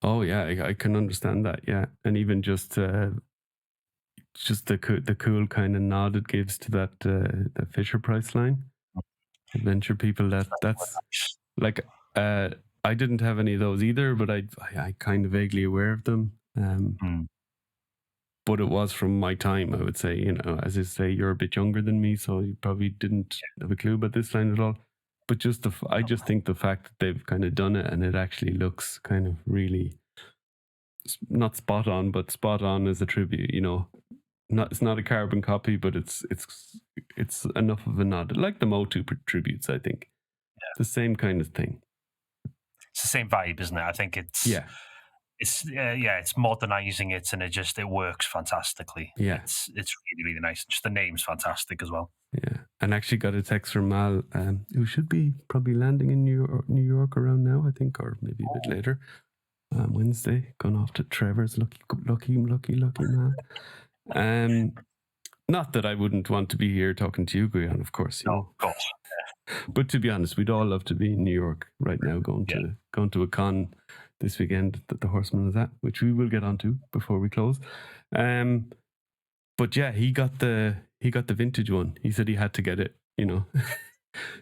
Oh yeah, I can understand that. Yeah, and even just the cool kind of nod it gives to that Fisher Price line. Adventure people. That's like I didn't have any of those either, but I kind of vaguely aware of them. But it was from my time, I would say. As I say, you're a bit younger than me, so you probably didn't have a clue about this line at all. But I just think the fact that they've kind of done it and it actually looks kind of really not spot on, but spot on as a tribute. It's not a carbon copy, but it's enough of a nod, like the Motu tributes. I think the same kind of thing. It's the same vibe, isn't it? I think it's it's modernizing it, and it works fantastically. Yeah, it's really, really nice. Just the name's fantastic as well. Yeah, and actually got a text from Mal, who should be probably landing in New York around now, I think, or maybe a bit later. Wednesday, gone off to Trevor's. Lucky man. Not that I wouldn't want to be here talking to you, Gwion, of course. Of course. But to be honest, we'd all love to be in New York right now, going to a con this weekend that the Horseman is at, which we will get onto before we close. But yeah, he got the vintage one. He said he had to get it,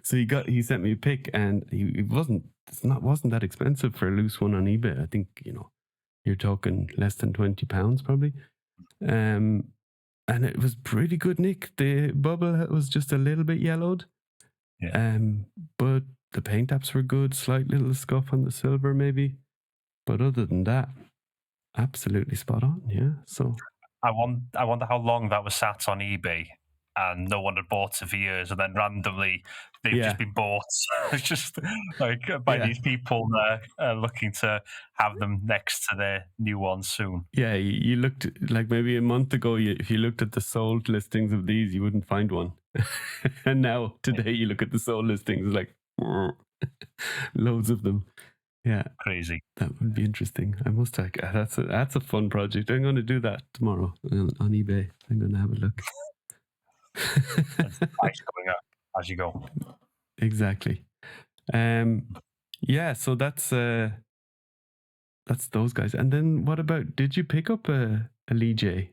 So he sent me a pic, and it wasn't that expensive for a loose one on eBay. I think you're talking less than £20 probably. And it was pretty good, Nick. The bubble was just a little bit yellowed. Yeah. But the paint apps were good. Slight little scuff on the silver, maybe. But other than that, absolutely spot on. Yeah. So I wonder how long that was sat on eBay and no one had bought it for years, and then randomly they've just been bought. It's just like by these people looking to have them next to their new ones soon. Yeah, you looked like maybe a month ago. If you looked at the sold listings of these, you wouldn't find one. And now today, you look at the sold listings like Loads of them. Yeah, Crazy. that would be interesting. I must take that's a fun project. I'm going to do that tomorrow on eBay. I'm going to have a look. Price going up as you go. Exactly. Yeah, so that's those guys. And then what about, did you pick up a Lee J?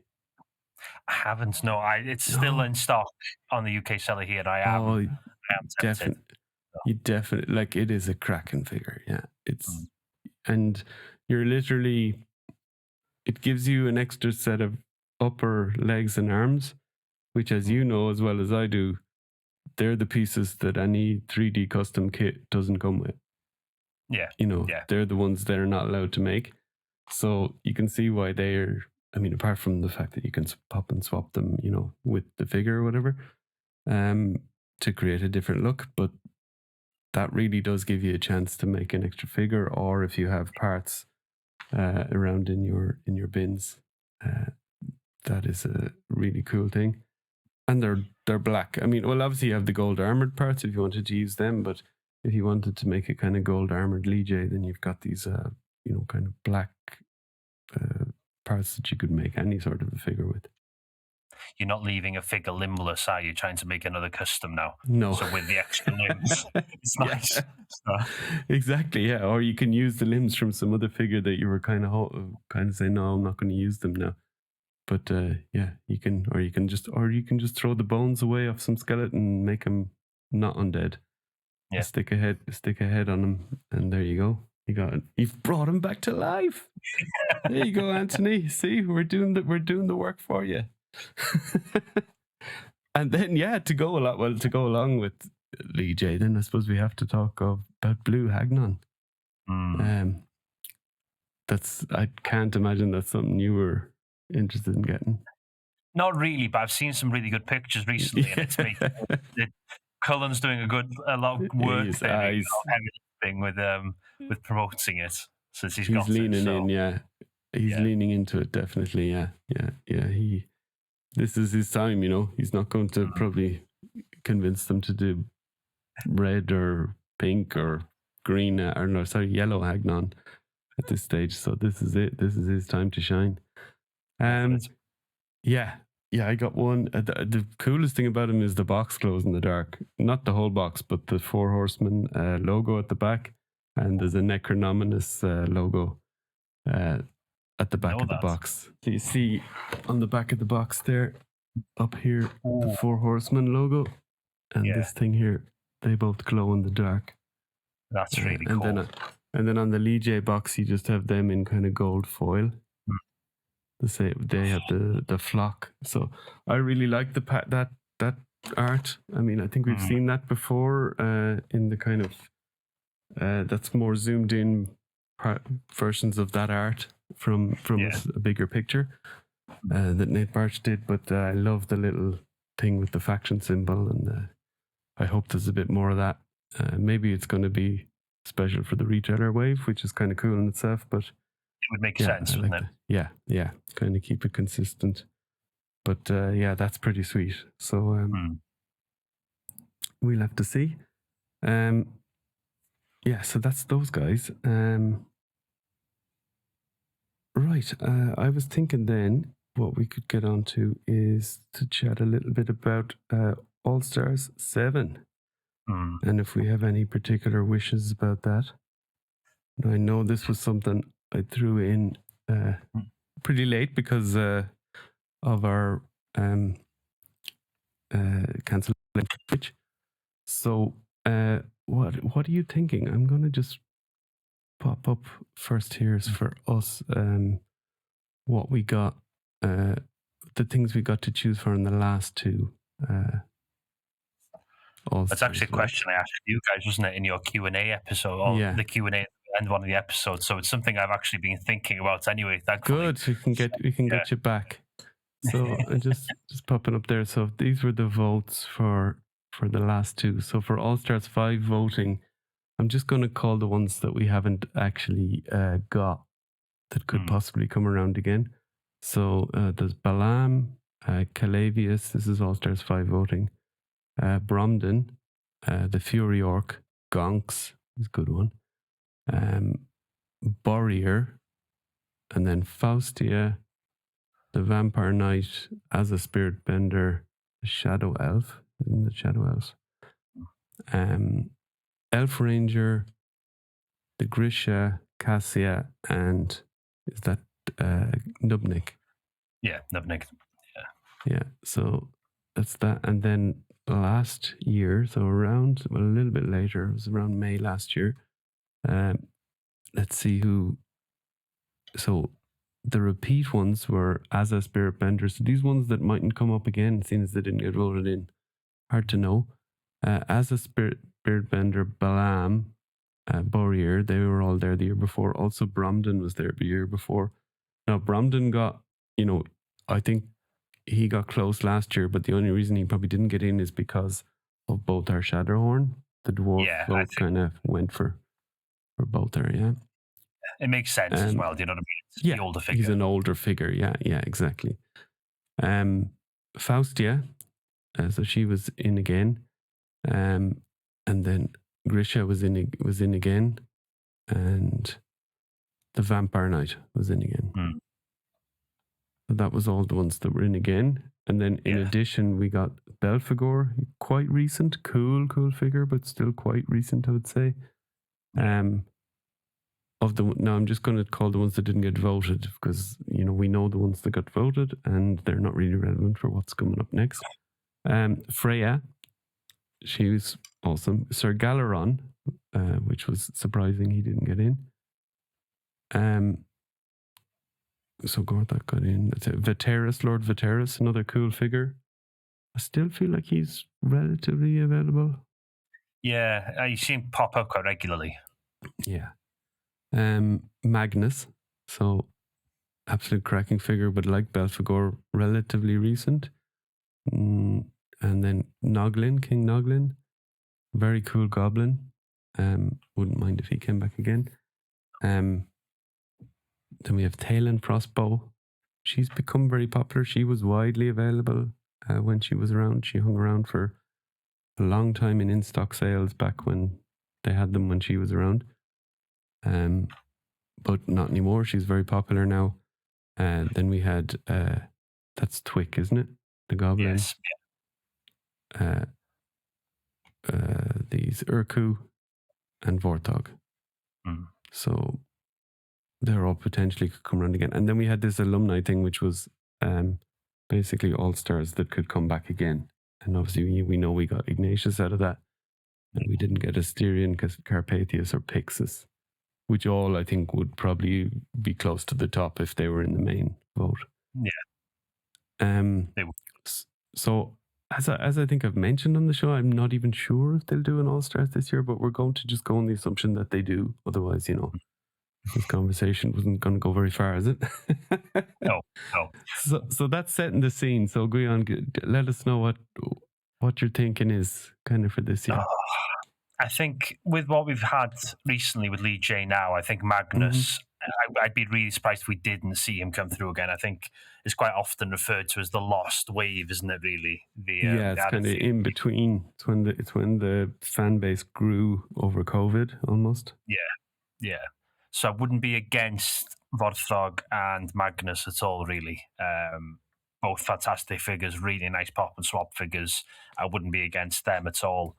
I haven't. No, it's still No. in stock on the UK seller here. I am tempted. Definitely. You definitely, like, it is a cracking figure. Yeah, it's and you're literally, it gives you an extra set of upper legs and arms, which, as you know as well as I do, they're the pieces that any 3D custom kit doesn't come with. Yeah. You know, Yeah. they're the ones they're not allowed to make. So you can see why they're, I mean, apart from the fact that you can pop and swap them, you know, with the figure or whatever, to create a different look. But that really does give you a chance to make an extra figure, or if you have parts around in your bins, that is a really cool thing. And they're black. I mean, well, obviously you have the gold armored parts if you wanted to use them, but if you wanted to make a kind of gold armored Lee J, then you've got these, you know, kind of black parts that you could make any sort of a figure with. You're not leaving a figure limbless, are you? Trying to make another custom now? No. So with the extra limbs, it's nice. So. Exactly, yeah. Or you can use the limbs from some other figure that you were kind of saying, no, I'm not going to use them now. But yeah, you can just throw the bones away off some skeleton and make them not undead. Yeah. Stick a head on them, and there you go. You've brought him back to life. There you go, Anthony. See, we're doing the work for you. And then, yeah, to go along with Lee J, then I suppose we have to talk about Blue Hagnon. I can't imagine that's something you were interested in getting. Not really, but I've seen some really good pictures recently, and it's making Cullen's doing a lot of work there, everything with promoting it since he's got leaning it. So. In, yeah. He's leaning into it, definitely, yeah. This is his time, you know. He's not going to probably convince them to do red or pink or green, yellow Hagnon at this stage. So this is it. This is his time to shine. Yeah, I got one. The coolest thing about him is the box glows in the dark. Not the whole box, but the Four Horsemen logo at the back, and there's a Necronominous logo at the back of the box. So you see on the back of the box there, up here, the Four Horsemen logo, and this thing here, they both glow in the dark. That's really cool. And then on the Lee J box, you just have them in kind of gold foil. They have the flock. So I really like that art. I mean, I think we've seen that before in the kind of that's more zoomed in versions of that art from a bigger picture that Nate Barch did. But I love the little thing with the faction symbol, and I hope there's a bit more of that. Maybe it's going to be special for the retailer wave, which is kind of cool in itself, but it would make sense, wouldn't it? Yeah, kind of keep it consistent. But yeah, that's pretty sweet. So we'll have to see. Yeah, so that's those guys. Right, I was thinking then what we could get onto is to chat a little bit about All Stars 7. And if we have any particular wishes about that. Now, I know this was something I threw in pretty late because of our cancellation. So what are you thinking? I'm going to just pop up first here for us what we got, the things we got to choose for in the last two. That's actually a question I asked you guys, wasn't it, in your Q&A episode, or the Q&A at the end of one of the episodes. So it's something I've actually been thinking about anyway. Thankfully. Good, we can get you back. So I'm just popping up there. So these were the votes for the last two. So for All Stars 5 voting, I'm just going to call the ones that we haven't actually got that could possibly come around again. So there's Balaam, Calavius. This is All Stars 5 voting. Bromden, the Fury Orc, Gonks, He's a good one. Borrier, and then Faustia, the Vampire Knight, as a Spirit Bender, the Shadow Elf, isn't it Shadow Elves? Elf Ranger, the Grisha, Cassia, and is that Nubnik? Yeah, Nubnik. Yeah, so that's that. And then last year, so around, well, a little bit later, it was around May last year. Let's see who. So the repeat ones were Asa Spirit Bender. So these ones that mightn't come up again, seeing as they didn't get voted in, hard to know. Asa Spirit Bender, Balaam, Borrier, they were all there the year before. Also, Bromden was there the year before. Now, Bromden got, I think he got close last year, but the only reason he probably didn't get in is because of both our Shadowhorn. The dwarf vote kind of went for both there, yeah. It makes sense as well, do you know what I mean? It's the older figure. He's an older figure, yeah, exactly. Faustia, so she was in again. And then Grisha was in again, and the Vampire Knight was in again. So that was all the ones that were in again. And then in addition, we got Belphegor, quite recent, cool figure, but still quite recent, I would say. Now I'm just going to call the ones that didn't get voted because we know the ones that got voted, and they're not really relevant for what's coming up next. Freya, she was awesome. Sir Galeron, which was surprising he didn't get in. So Gorthok got in. That's it. Vateris, Lord Vateris, another cool figure. I still feel like he's relatively available. Yeah, you see him pop up quite regularly. Yeah. Magnus, so absolute cracking figure, but like Belphegor, relatively recent. And then Noglin, King Noglin, very cool goblin. Wouldn't mind if he came back again. Then we have Thalen Frostbow. She's become very popular. She was widely available when she was around. She hung around for a long time in stock sales back when they had them when she was around. But not anymore. She's very popular now. Then we had that's Twick, isn't it? The goblin. Yes. These Urku and Vortog. So they're all potentially could come around again. And then we had this alumni thing, which was basically all stars that could come back again. And obviously we know we got Ignatius out of that. And we didn't get Asterion, Carpathius, or Pixis, which all I think would probably be close to the top if they were in the main vote. Yeah. So as I think I've mentioned on the show, I'm not even sure if they'll do an All-Stars this year, but we're going to just go on the assumption that they do. Otherwise, this conversation wasn't going to go very far, is it? No. So that's setting the scene. So Gwion, let us know what your thinking is kind of for this year. I think with what we've had recently with Lee J now, I think Magnus, I'd be really surprised if we didn't see him come through again. I think it's quite often referred to as the lost wave, isn't it, really? It's kind of in between. It's when the fan base grew over COVID, almost. Yeah. So I wouldn't be against Vorthog and Magnus at all, really. Both fantastic figures, really nice pop and swap figures. I wouldn't be against them at all.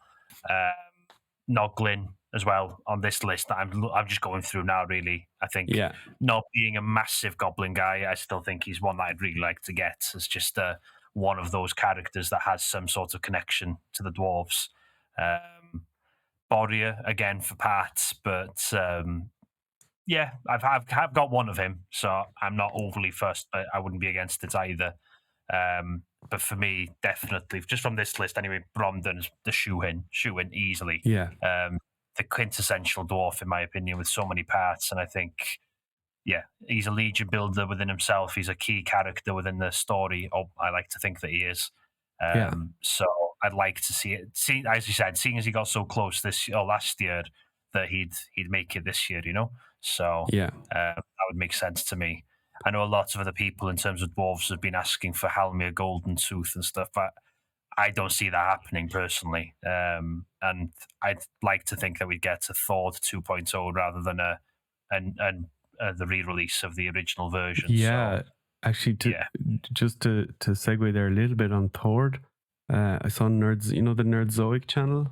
Noglin as well on this list that I'm just going through now, really. I think not being a massive goblin guy, I still think he's one that I'd really like to get. It's just one of those characters that has some sort of connection to the dwarves. Borrier, again, for parts, but I've got one of him, so I'm not overly fussed, but I wouldn't be against it either. But for me, definitely, just from this list anyway, Bromden's the shoe-in easily. Yeah. The quintessential dwarf, in my opinion, with so many parts. And I think, he's a legion builder within himself. He's a key character within the story. I like to think that he is. So I'd like to see it. As you said, seeing as he got so close last year, that he'd make it this year, So that would make sense to me. I know a lot of other people in terms of dwarves have been asking for Halmir Golden Tooth and stuff, but I don't see that happening personally. And I'd like to think that we'd get a thawed 2.0 rather than the re-release of the original version. Yeah, So, actually, yeah. just to segue there a little bit on Thord, I saw Nerds, you know, the Nerdzoic channel.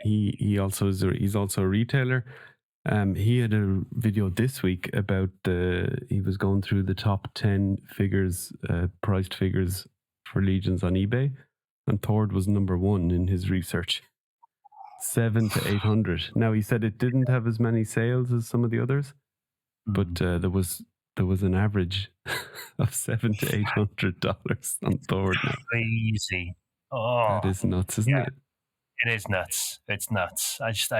He also he's also a retailer. He had a video this week about he was going through the top 10 figures, priced figures for Legions on eBay, and Thord was number 1 in his research. 700 to 800. Now he said it didn't have as many sales as some of the others, but there was an average of $700 to $800 on Thord now. Crazy. Oh, That is nuts, isn't it? It is nuts. It's nuts. I just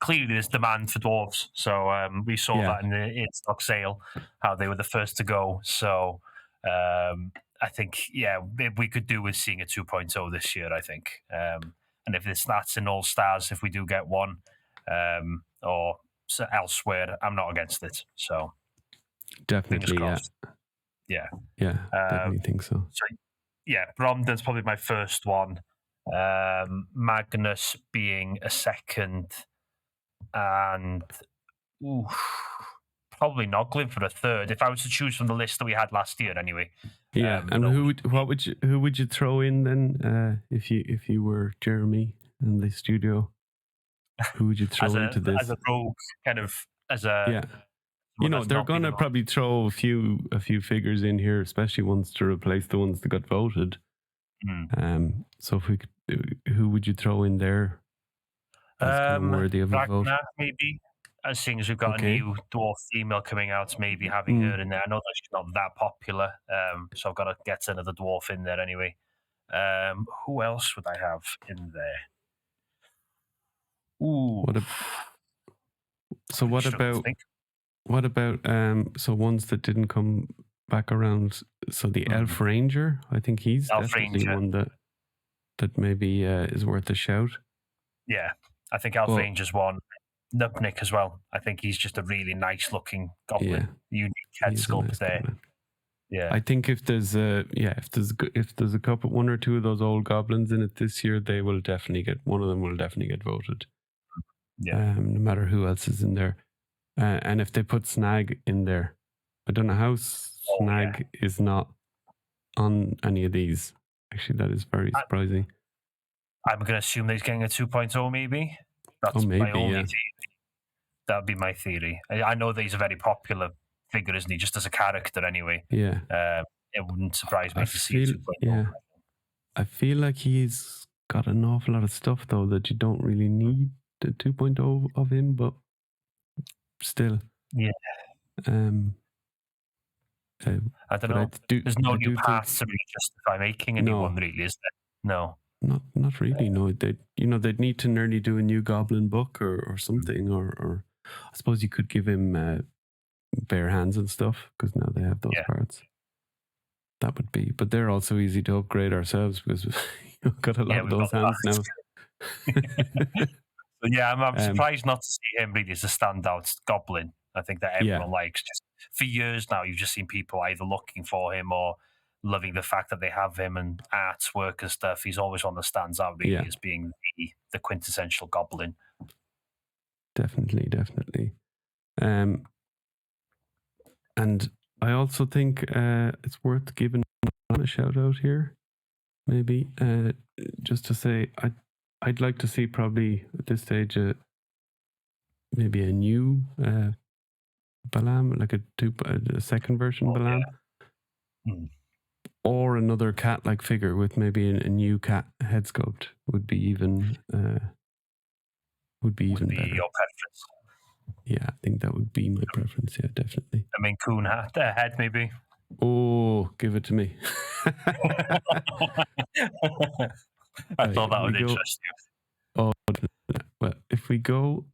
clearly there's demand for dwarves. So we saw that in the in-stock sale, how they were the first to go. So I think, we could do with seeing a 2.0 this year, I think. And if that's in All Stars, if we do get one, or elsewhere, I'm not against it. So definitely, fingers crossed. Yeah, definitely think so. So Bromden's probably my first one. Magnus being a second, and probably Noglin for a third. If I was to choose from the list that we had last year, anyway. Yeah, and who would you throw in then if you were Jeremy in the studio? Who would you throw into this as a rogue, kind of as a You know, they're gonna probably throw a few figures in here, especially ones to replace the ones that got voted. So if we could, who would you throw in there as kind of worthy of a vote? Ragnar, maybe. As seeing as we've got a new dwarf female coming out, maybe having her in there. I know that she's not that popular, so I've got to get another dwarf in there anyway. Who else would I have in there? Ooh. What about so ones that didn't come back around? So the Elf Ranger, I think he's definitely one that maybe is worth a shout. Yeah, I think Elf Ranger's one. Nupnik as well. I think he's just a really nice looking goblin. Unique head sculpt there. Goblin. Yeah, I think if there's a couple, one or two of those old goblins in it this year, they will definitely get one of them. Will definitely get voted. Yeah, no matter who else is in there. And if they put Snag in there, I don't know how Snag is not on any of these. Actually, that is very surprising. I'm going to assume that he's getting a 2.0 maybe. That's maybe, my only theory. That would be my theory. I know that he's a very popular figure, isn't he? Just as a character anyway. Yeah. It wouldn't surprise me to see 2.0. Yeah. I feel like he's got an awful lot of stuff, though, that you don't really need the 2.0 of him, but still. Yeah. I don't know. There's no new paths to really justify making anyone, really, is there? No. Not really. No, they'd need to nearly do a new Goblin book or something, or I suppose you could give him bare hands and stuff because now they have those parts. That would be, but they're also easy to upgrade ourselves because we've got a lot of those hands now. I'm surprised not to see him really as a standout Goblin. I think that everyone likes. Just for years now, you've just seen people either looking for him or loving the fact that they have him and artwork and stuff. He's always one that stands out really as being the quintessential Goblin. Definitely. And I also think it's worth giving a shout out here. Maybe just to say I'd like to see probably at this stage maybe a new Balam, like a second version Balam. Or another cat-like figure with maybe a new cat head sculpt would be even better. Your preference? Yeah, I think that would be my preference. Yeah, definitely. I mean, coon hat, head maybe. Oh, give it to me. I thought that would interest you. Oh, well, if we go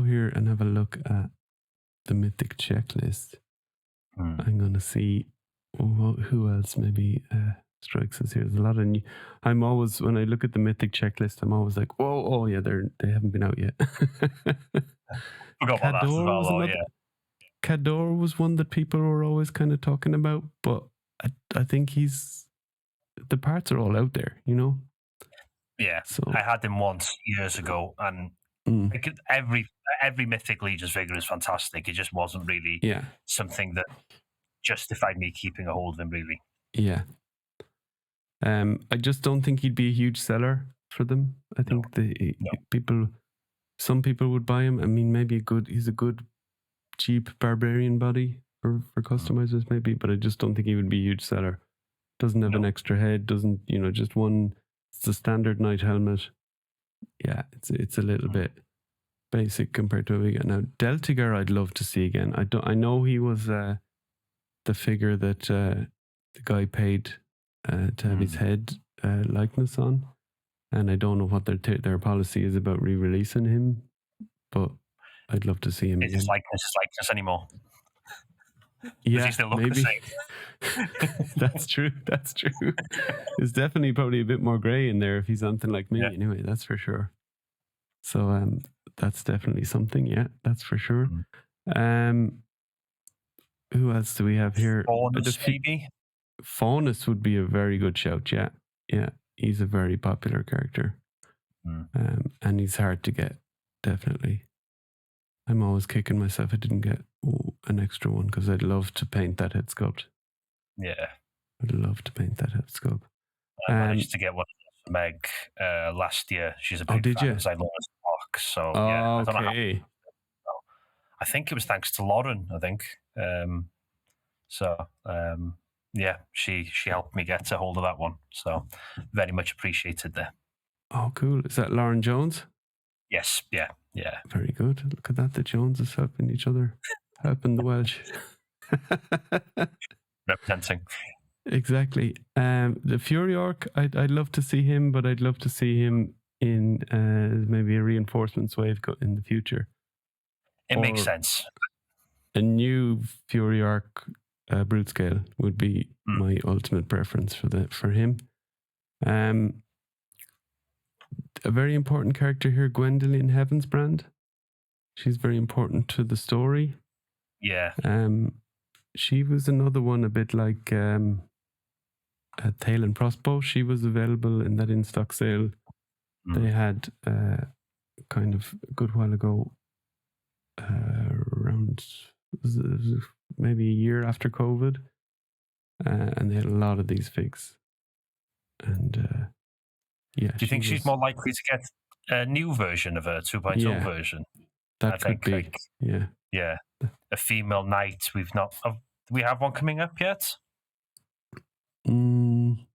here and have a look at the Mythic checklist, I'm going to see who else maybe strikes us here. There's a lot of new. I'm always, when I look at the Mythic checklist, I'm always like, whoa, oh yeah, they haven't been out yet. Cador was one that people were always kind of talking about, but I think he's the parts are all out there, you know. Yeah, So I had him once years ago, and mm, like, every Mythic Legions figure is fantastic. It just wasn't really yeah, something that justified me keeping a hold of him. Really, yeah. I just don't think he'd be a huge seller for them. I No. think the No. people, some people would buy him. I mean, maybe he's a good cheap barbarian body for customizers, maybe, but I just don't think he would be a huge seller. Doesn't have an No. extra head. Doesn't just one. It's the standard knight helmet. Yeah, it's a little bit basic compared to what we get now. Deltigar, I'd love to see again. I know he was the figure that the guy paid to have his head likeness on, and I don't know what their policy is about re-releasing him, but I'd love to see him is again. his likeness anymore? Yeah, Does he still look maybe. the same? That's true. That's true. There's definitely probably a bit more grey in there if he's something like me. Yeah. Anyway, that's for sure. So that's definitely something. Yeah, that's for sure. Who else do we have here? Faunus, maybe. Faunus would be a very good shout. Yeah, yeah. He's a very popular character, and he's hard to get. Definitely. I'm always kicking myself I didn't get an extra one because I'd love to paint that head sculpt. Yeah, I'd love to paint that head sculpt. I managed to get one for Meg last year. She's a big did fan you? because I love his box. So yeah, I don't know Okay. I think it was thanks to Lauren. I think. Yeah, she helped me get a hold of that one. So very much appreciated there. Oh, cool. Is that Lauren Jones? Yes. Yeah. Very good. Look at that. The Joneses helping each other, helping the Welsh. Representing. Exactly. The Fury Orc, I'd love to see him, but I'd love to see him in maybe a reinforcements wave in the future. It makes sense. A new Fury Orc brute scale would be my ultimate preference for him. A very important character here, Gwendolyn Heavensbrand. She's very important to the story. Yeah. She was another one a bit like Tail and Crossbow. She was available in that in-stock sale they had kind of a good while ago, around maybe a year after COVID, and they had a lot of these figs. And yeah, do you think she's more likely to get a new version of a 2.0 version? That could be. Yeah. A female knight. Do we have one coming up yet? I don't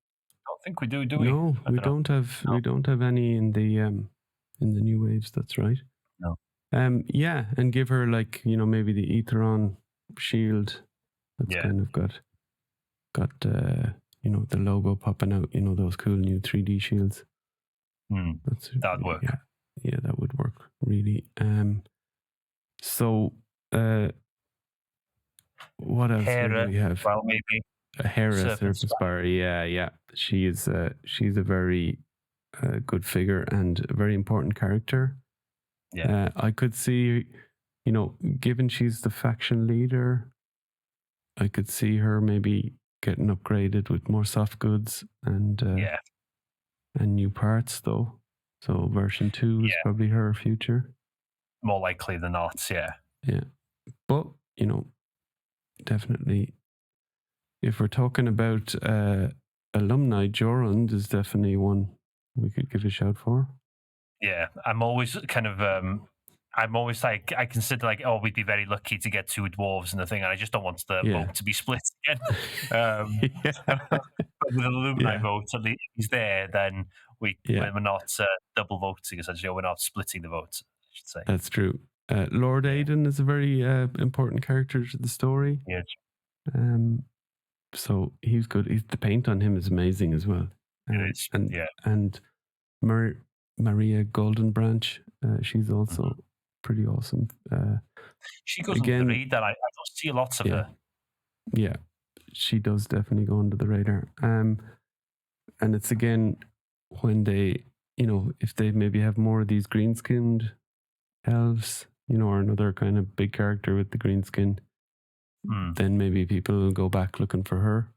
think we do we? No, we don't have any in the new waves. That's right. No. Yeah, and give her maybe the Aetheron shield. That's kind of got the logo popping out. Those cool new 3D shields. That'd work. Yeah, that would work really. So what else do we have? Well, maybe Hera Serpentspire. Yeah. She's a very good figure and a very important character. Yeah. I could see, given she's the faction leader, I could see her maybe getting upgraded with more soft goods and new parts though. So version 2 is probably her future. More likely than not, yeah. Yeah. But, definitely, if we're talking about alumni, Jorund is definitely one we could give a shout for. Yeah, I'm always kind of, I'm always like, I consider we'd be very lucky to get 2 dwarves and the thing, and I just don't want the vote to be split again. But with an alumni vote, at least if he's there, then we're not double voting, essentially, or we're not splitting the votes, I should say. That's true. Lord Aiden is a very important character to the story. Yeah. So he's good. The paint on him is amazing as well. It is. And Maria Goldenbranch, she's also pretty awesome. She goes under the radar. I don't see lots of her. Yeah, she does definitely go under the radar. And it's again when they, if they maybe have more of these green-skinned elves, or another kind of big character with the green skin, then maybe people will go back looking for her.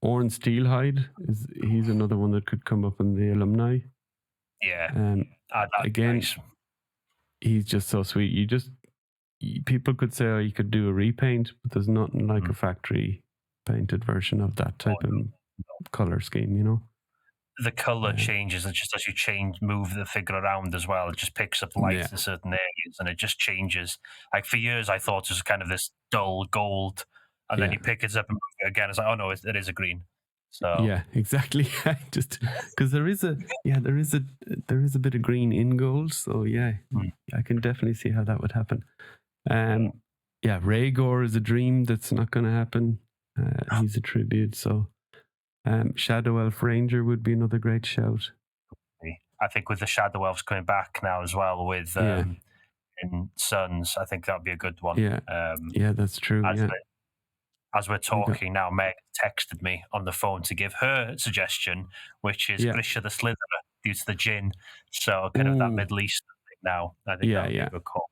Oren Steelhide he's another one that could come up in the alumni. Yeah. That'd be Again, nice. he's just so sweet. People could say, oh, you could do a repaint, but there's nothing like a factory painted version of that type of color scheme, you know? The color changes, and just as you move the figure around as well, it just picks up light in certain areas, and it just changes. Like for years, I thought it was kind of this dull gold, and then you pick it up and move it again. It's like, oh no, it is a green. So yeah, exactly. Just because there is a bit of green in gold, so yeah, I can definitely see how that would happen. Yeah, Rhaegor is a dream that's not going to happen. He's a tribute, so Shadow Elf Ranger would be another great shout. I think with the Shadow Elves coming back now as well with in Sons, I think that'd be a good one. Yeah, yeah, that's true. As we're talking now, Meg texted me on the phone to give her suggestion, which is Grisha the Slitherer due to the Jinn. So kind of that Middle Eastern thing now. I think that would be a good call.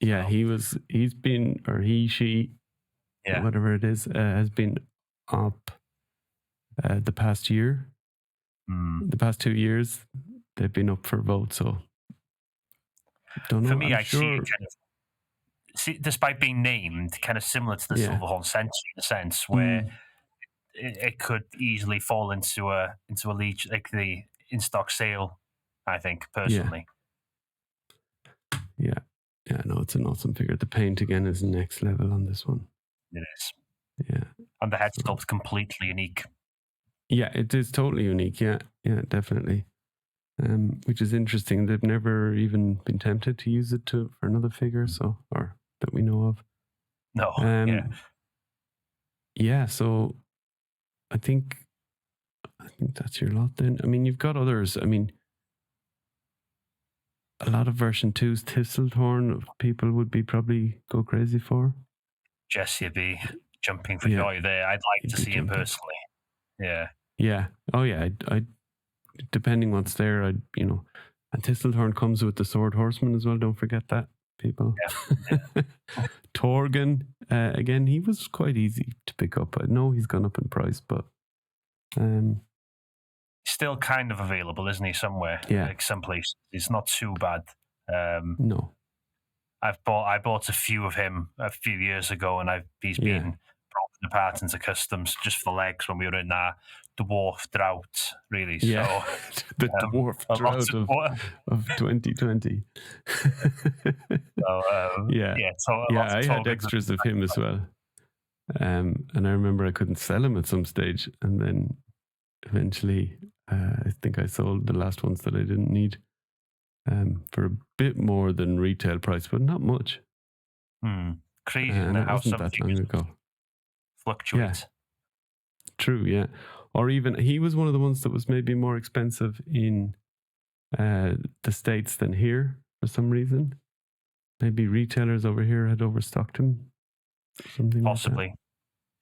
Yeah, he's been, or she, whatever it is, has been up the past year. The past 2 years, they've been up for vote. So, don't know. For me, see it kind of, despite being named, kind of similar to the Silverhorn Sentry in a sense, where it could easily fall into a leech, like the in stock sale. I think personally. Yeah. Yeah, no, it's an awesome figure. The paint again is next level on this one. It is. Yeah. And the head sculpt's completely unique. Yeah, it is totally unique. Yeah, definitely. Which is interesting. They've never even been tempted to use it for another figure, or that we know of. No. Yeah, so I think that's your lot then. I mean, you've got others. I mean, a lot of version 2's Thistletorn people would be probably go crazy for. Jesse would be jumping for joy there. I'd like to see him personally. Yeah. Yeah. Oh yeah. I depending what's there, and Thistletorn comes with the Sword Horseman as well. Don't forget that, people. Yeah. Torgan, again, he was quite easy to pick up. I know he's gone up in price, but still kind of available, isn't he? Somewhere, like someplace. It's not too bad. No, I bought a few of him a few years ago, and he's been broken apart into customs just for legs when we were in our dwarf drought, really. Yeah, so, the dwarf drought of 2020. I had extras of him as well. And I remember I couldn't sell him at some stage, and then eventually I think I sold the last ones that I didn't need for a bit more than retail price, but not much. Crazy how some that long ago fluctuate. Yeah. True, yeah. Or even he was one of the ones that was maybe more expensive in the States than here for some reason. Maybe retailers over here had overstocked him. Something possibly.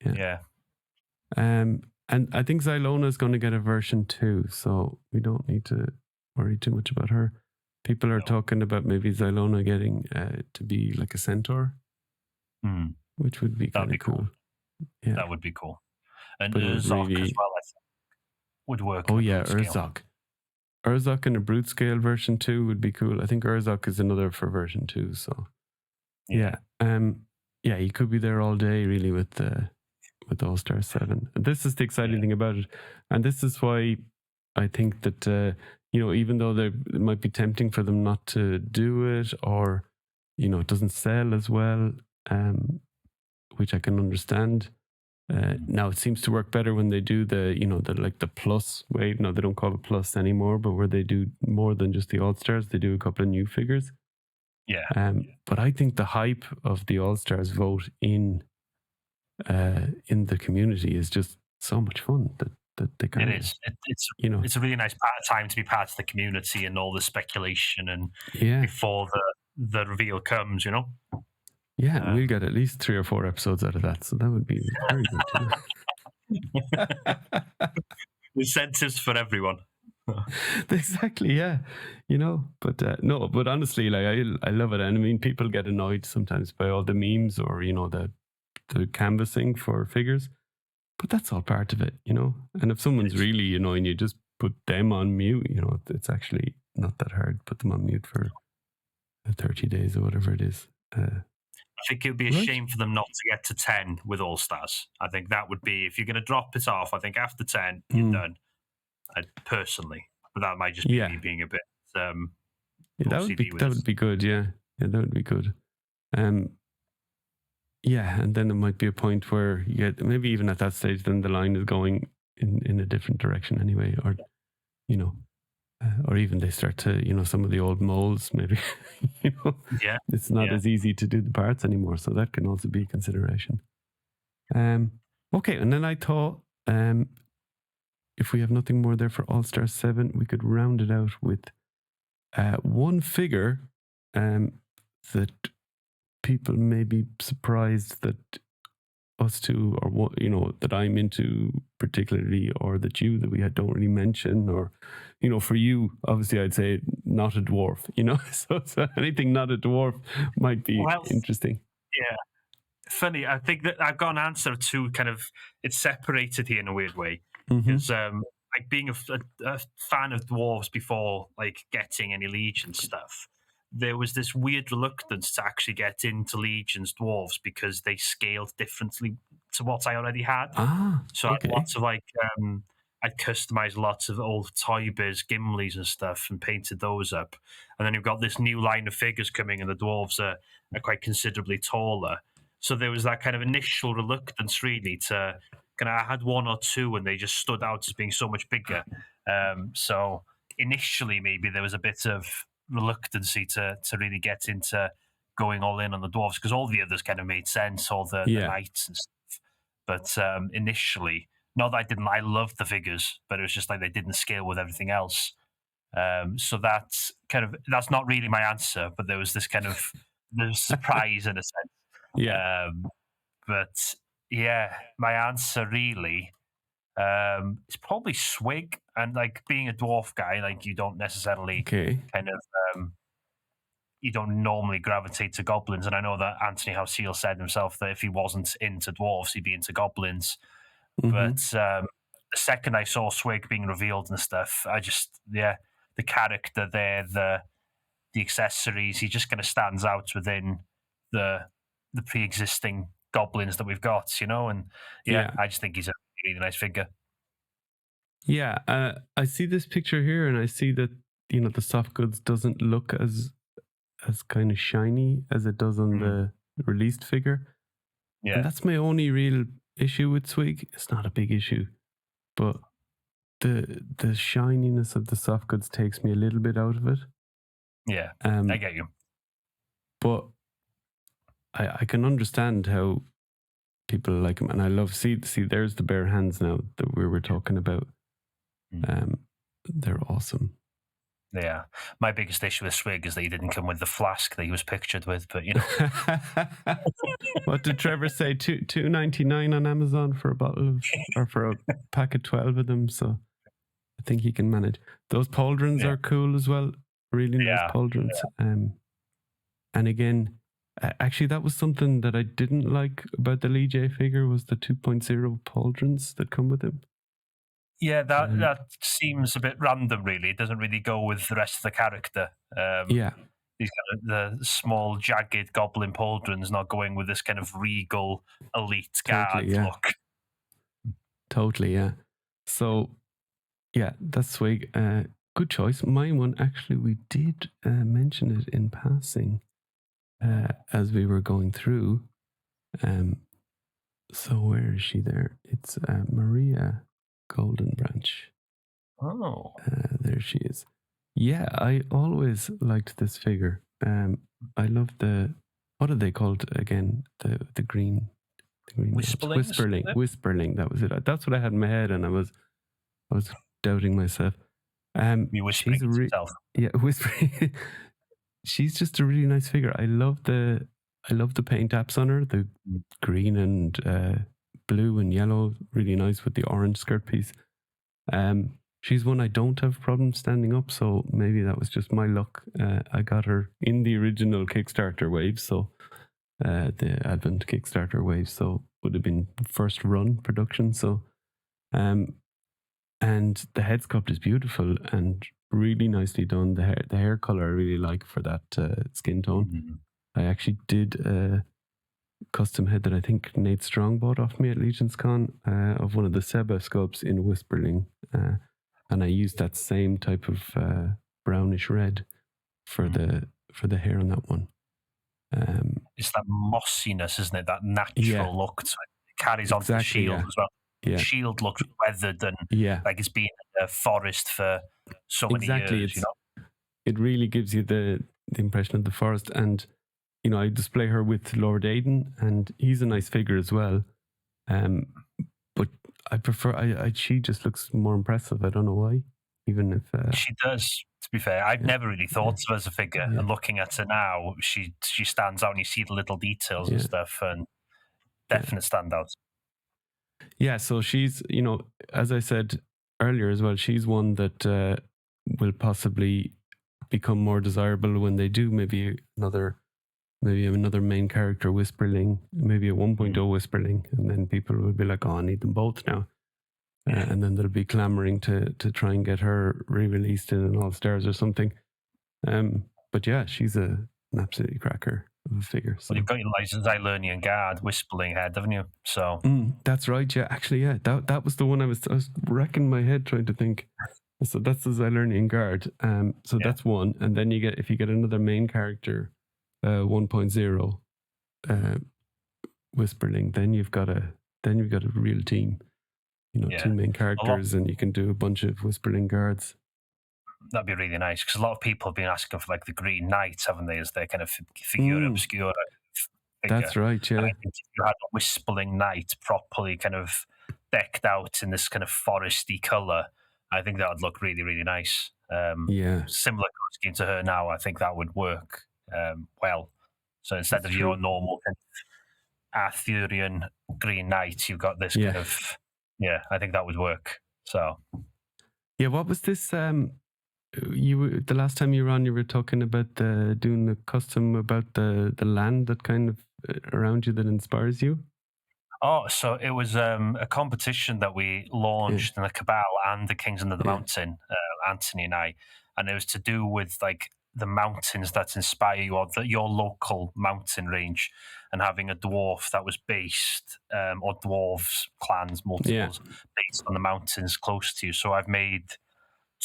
Like that. Yeah. And I think Xylona is going to get a version 2, so we don't need to worry too much about her. People are talking about maybe Xylona getting to be like a centaur, which would be kind of cool. Yeah. That would be cool. And Urzok as well, I think, would work. Oh yeah, Urzok. Urzok in a brute scale version 2 would be cool. I think Urzok is another for version 2, so yeah. He could be there all day really with All-Star 7. And this is the exciting thing about it. And this is why I think that even though it might be tempting for them not to do it, or it doesn't sell as well, which I can understand. Now it seems to work better when they do the plus wave. No, they don't call it plus anymore, but where they do more than just the All-Stars, they do a couple of new figures. Yeah. But I think the hype of the All-Stars vote in the community is just so much fun that they kind of. It is. It's a really nice time to be part of the community and all the speculation and before the reveal comes. Yeah, we'll get at least 3 or 4 episodes out of that, so that would be very good. Incentives for everyone. Exactly, yeah. But honestly, like I love it. And I mean, people get annoyed sometimes by all the memes or the canvassing for figures. But that's all part of it, you know. And if someone's really annoying you, just put them on mute. You know, it's actually not that hard. Put them on mute for 30 days or whatever it is. I think it would be a Right. shame for them not to get to 10 with All Stars. I think that would be, if you're going to drop it off, I think after 10, you're done. Personally. But that might just be me being a bit yeah, OCD with that it. would be good. Yeah, that would be good. Yeah, and then it might be a point where you get, maybe even at that stage, then the line is going in a different direction anyway, or you know, or even they start to, you know, some of the old molds maybe, you know, it's not as easy to do the parts anymore, so that can also be a consideration. Okay, and then I thought, if we have nothing more there for All Star 7, we could round it out with one figure that people may be surprised that us two, or what, you know, that I'm into particularly, or that we don't really mention, or, you know, for you, obviously I'd say not a dwarf, you know, so anything not a dwarf might be interesting. Yeah. Funny, I think that I've got an answer to kind of, it's separated here in a weird way. Because like being a fan of dwarves before like getting any Legions stuff, there was this weird reluctance to actually get into Legions dwarves because they scaled differently to what I already had. So I had lots of like, I'd customized lots of old Toybers, Gimlis and stuff and painted those up. And then you've got this new line of figures coming and the dwarves are quite considerably taller. So there was that kind of initial reluctance really to I had one or two and they just stood out as being so much bigger. So initially maybe there was a bit of reluctancy to really get into going all in on the dwarves, because all the others kind of made sense, all the knights and stuff. But initially, not that I loved the figures, but it was just like they didn't scale with everything else. So that's not really my answer, but there was this kind of surprise in a sense. Yeah. But yeah, my answer really is probably Swig. And like being a dwarf guy, like you don't necessarily you don't normally gravitate to goblins. And I know that Anthony Houseel said himself that if he wasn't into dwarves, he'd be into goblins. But the second I saw Swig being revealed and stuff, I just the character there, the accessories, he just kind of stands out within the pre-existing goblins that we've got, you know. And I just think he's a really nice figure. Yeah, I see this picture here, and I see that, you know, the soft goods doesn't look as kind of shiny as it does on the released figure. Yeah, and that's my only real issue with Swig. It's not a big issue, but the shininess of the soft goods takes me a little bit out of it. Yeah, I get you. But I can understand how people like him, and I love see there's the bare hands now that we were talking about. They're awesome. Yeah, my biggest issue with Swig is that he didn't come with the flask that he was pictured with. But you know, what did Trevor say? $2.99 on Amazon for a bottle of, or for a pack of 12 of them. So I think he can manage. Those pauldrons are cool as well. Really nice pauldrons. And again, actually, that was something that I didn't like about the Lee J figure, was the 2.0 pauldrons that come with him. Yeah, that seems a bit random, really. It doesn't really go with the rest of the character. These the small, jagged goblin pauldrons not going with this kind of regal, elite guard look. Totally, yeah. So, yeah, that's Swig. Good choice. My one, actually, we did mention it in passing as we were going through. So where is she there? It's Maria Golden Branch. Oh. There she is. Yeah, I always liked this figure. I love what are they called again? The green Whisperling. That was it. That's what I had in my head, and I was doubting myself. You whispering yourself. Yeah, whispering. She's just a really nice figure. I love the paint apps on her, the green and blue and yellow, really nice with the orange skirt piece. She's one I don't have problems standing up, so maybe that was just my luck. I got her in the original Kickstarter wave, so the Advent Kickstarter wave. So would have been first run production. So, and the head sculpt is beautiful and really nicely done. The hair color I really like for that skin tone. Mm-hmm. I actually did a custom head that I think Nate Strong bought off me at Legion's Con of one of the Seba sculpts in Whisperling, and I used that same type of brownish red for the hair on that one. It's that mossiness, isn't it? That natural look. So it carries on to the shield as well. Yeah. The shield looks weathered and like it's been in a forest for so many years. You know, it really gives you the impression of the forest. And you know, I display her with Lord Aiden, and he's a nice figure as well. But I prefer. She just looks more impressive. I don't know why. Even if she does. To be fair, I've never really thought of her as a figure, and looking at her now, she stands out, and you see the little details and stuff, and definite standouts. Yeah, so she's, you know, as I said earlier as well, she's one that will possibly become more desirable when they do maybe another main character Whisperling, maybe a 1.0 Whisperling, and then people will be like, oh, I need them both now. And then they'll be clamoring to try and get her re-released in an All-Stars or something. But yeah, she's an absolutely cracker of a figure. So. Well, you've got your Xylernian Guard Whisperling head, haven't you? So that's right. Yeah, actually, yeah, that was the one I was racking my head trying to think. So that's the Xylernian Guard. So that's one, and then if you get another main character, 1.0, Whisperling, then you've got a real team. You know, 2 main characters, and you can do a bunch of Whisperling Guards. That'd be really nice, because a lot of people have been asking for like the Green Knight, haven't they, as their kind of figure obscura figure. That's right, yeah. And I think if you had a Whisperling Knight properly kind of decked out in this kind of foresty colour, I think that would look really, really nice. Similar colour scheme to her now, I think that would work well. So instead of your normal kind of Arthurian Green Knight, you've got this kind of... Yeah, I think that would work. So, yeah, what was this? The last time you were on, you were talking about doing the custom about the land that kind of around you that inspires you. Oh, so it was a competition that we launched in the Cabal and the Kings Under the Mountain, Anthony and I, and it was to do with like the mountains that inspire you, or your local mountain range, and having a dwarf that was based, or dwarves, clans, multiples, based on the mountains close to you. So I've made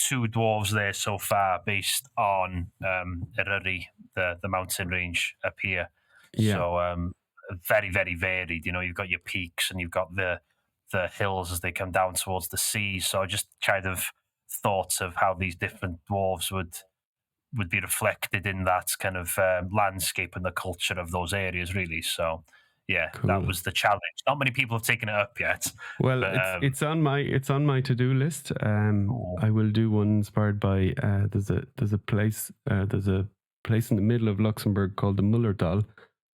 2 dwarves there so far based on Eryri, the mountain range up here. Yeah. So very, very varied. You know, you've got your peaks and you've got the hills as they come down towards the sea. So I just kind of thought of how these different dwarves would be reflected in that kind of landscape and the culture of those areas, really. So, yeah, that was the challenge. Not many people have taken it up yet. Well, but, it's on my to-do list. I will do one inspired by there's a place in the middle of Luxembourg called the Mullertal,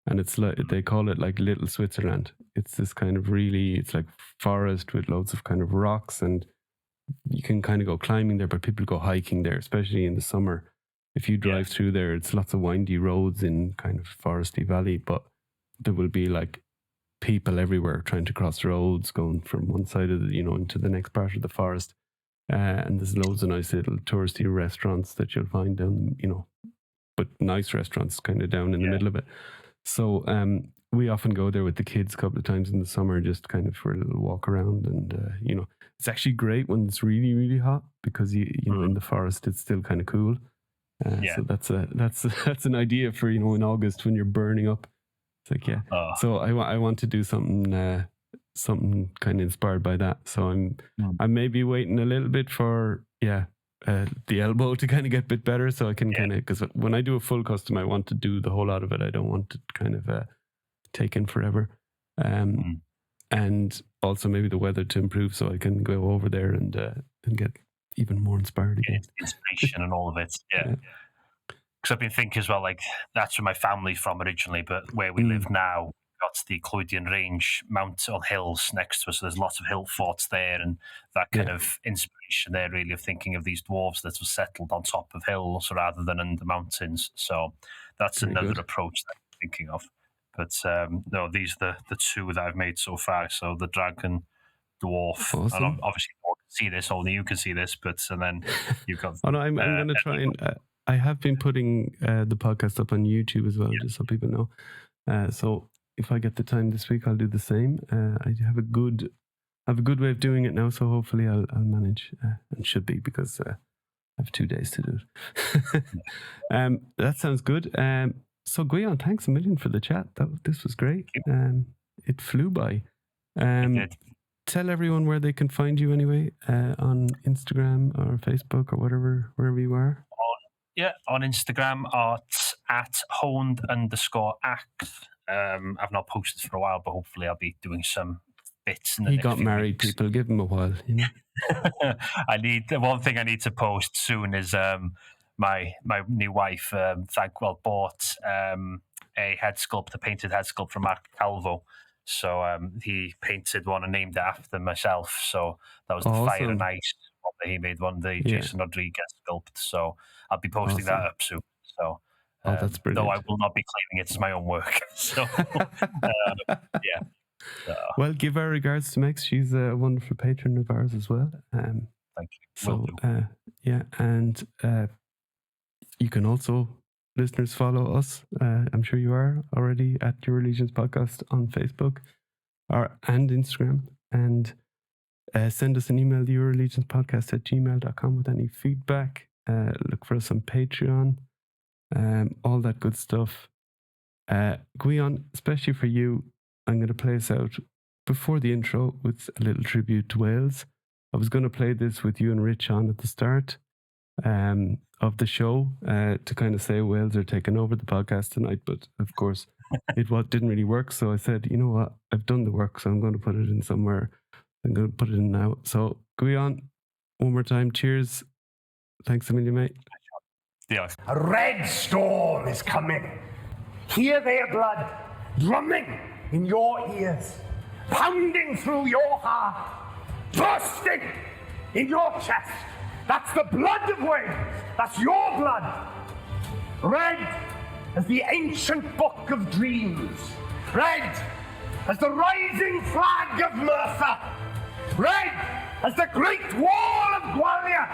and it's like they call it like Little Switzerland. It's this kind of it's like forest with loads of kind of rocks, and you can kind of go climbing there, but people go hiking there, especially in the summer. If you drive through there, it's lots of windy roads in kind of foresty valley, but there will be like people everywhere trying to cross roads, going from one side of into the next part of the forest. And there's loads of nice little touristy restaurants that you'll find down, but nice restaurants kind of down in the middle of it. So we often go there with the kids a couple of times in the summer, just kind of for a little walk around. And, it's actually great when it's really, really hot, because, in the forest, it's still kind of cool. So that's an idea for in August when you're burning up. It's like So I want to do something kind of inspired by that. So I may be waiting a little bit for the elbow to kind of get a bit better, so I can kind of, because when I do a full custom, I want to do the whole lot of it. I don't want it kind of take in forever. And also maybe the weather to improve, so I can go over there and get even more inspired again. Inspiration and all of it, Because I've been thinking as well, like that's where my family's from originally, but where we live now, we've got the Clwydian Range mountain hills next to us, so there's lots of hill forts there, and that kind of inspiration there, really, of thinking of these dwarves that were settled on top of hills rather than in the mountains. So that's another approach that I'm thinking of. But no, these are the two that I've made so far. So the dragon, dwarf, Awesome. and obviously you can see this. Only you can see this. But and then you've got. Oh no, I'm going to try and. I have been putting the podcast up on YouTube as well, just so people know. So if I get the time this week, I'll do the same. I have a good way of doing it now, so hopefully I'll manage. And should be, because I have 2 days to do it. That sounds good. So Gwion, thanks a million for the chat. This was great. It flew by. Tell everyone where they can find you anyway, on Instagram or Facebook or wherever you are. On Instagram at honed_act. I've not posted for a while, but hopefully I'll be doing some bits. He got married, people. Give him a while, you know. The one thing I need to post soon is my new wife, bought a painted head sculpt from Mark Calvo. So he painted one and named it after myself. So that was the Fire and Ice one that he made, one the Jason Rodriguez sculpt. So I'll be posting that up soon. So that's brilliant. though I will not be claiming it as my own work. So yeah. Well, give our regards to Mex. She's a wonderful patron of ours as well. Thank you. So and you can also, listeners, follow us. I'm sure you are already at Your Allegiance Podcast on Facebook and Instagram, and send us an email, yourallegiancepodcast@gmail.com, with any feedback. Look for us on Patreon, all that good stuff. Gwion, especially for you, I'm going to play us out before the intro with a little tribute to Wales. I was going to play this with you and Rich on at the start of the show to kind of say Wales are taking over the podcast tonight, but of course it didn't really work. So I said, you know what, I've done the work, so I'm going to put it in somewhere. I'm going to put it in now. So Gwion, one more time, cheers. Thanks a million, mate. Yeah. A red storm is coming. Hear their blood drumming in your ears, pounding through your heart, bursting in your chest. That's the blood of Wales. That's your blood. Red as the ancient book of dreams. Red as the rising flag of Merthyr. Red as the great wall of Gwion.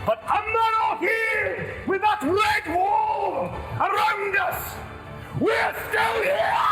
But I'm not here with that red wall around us. We're still here!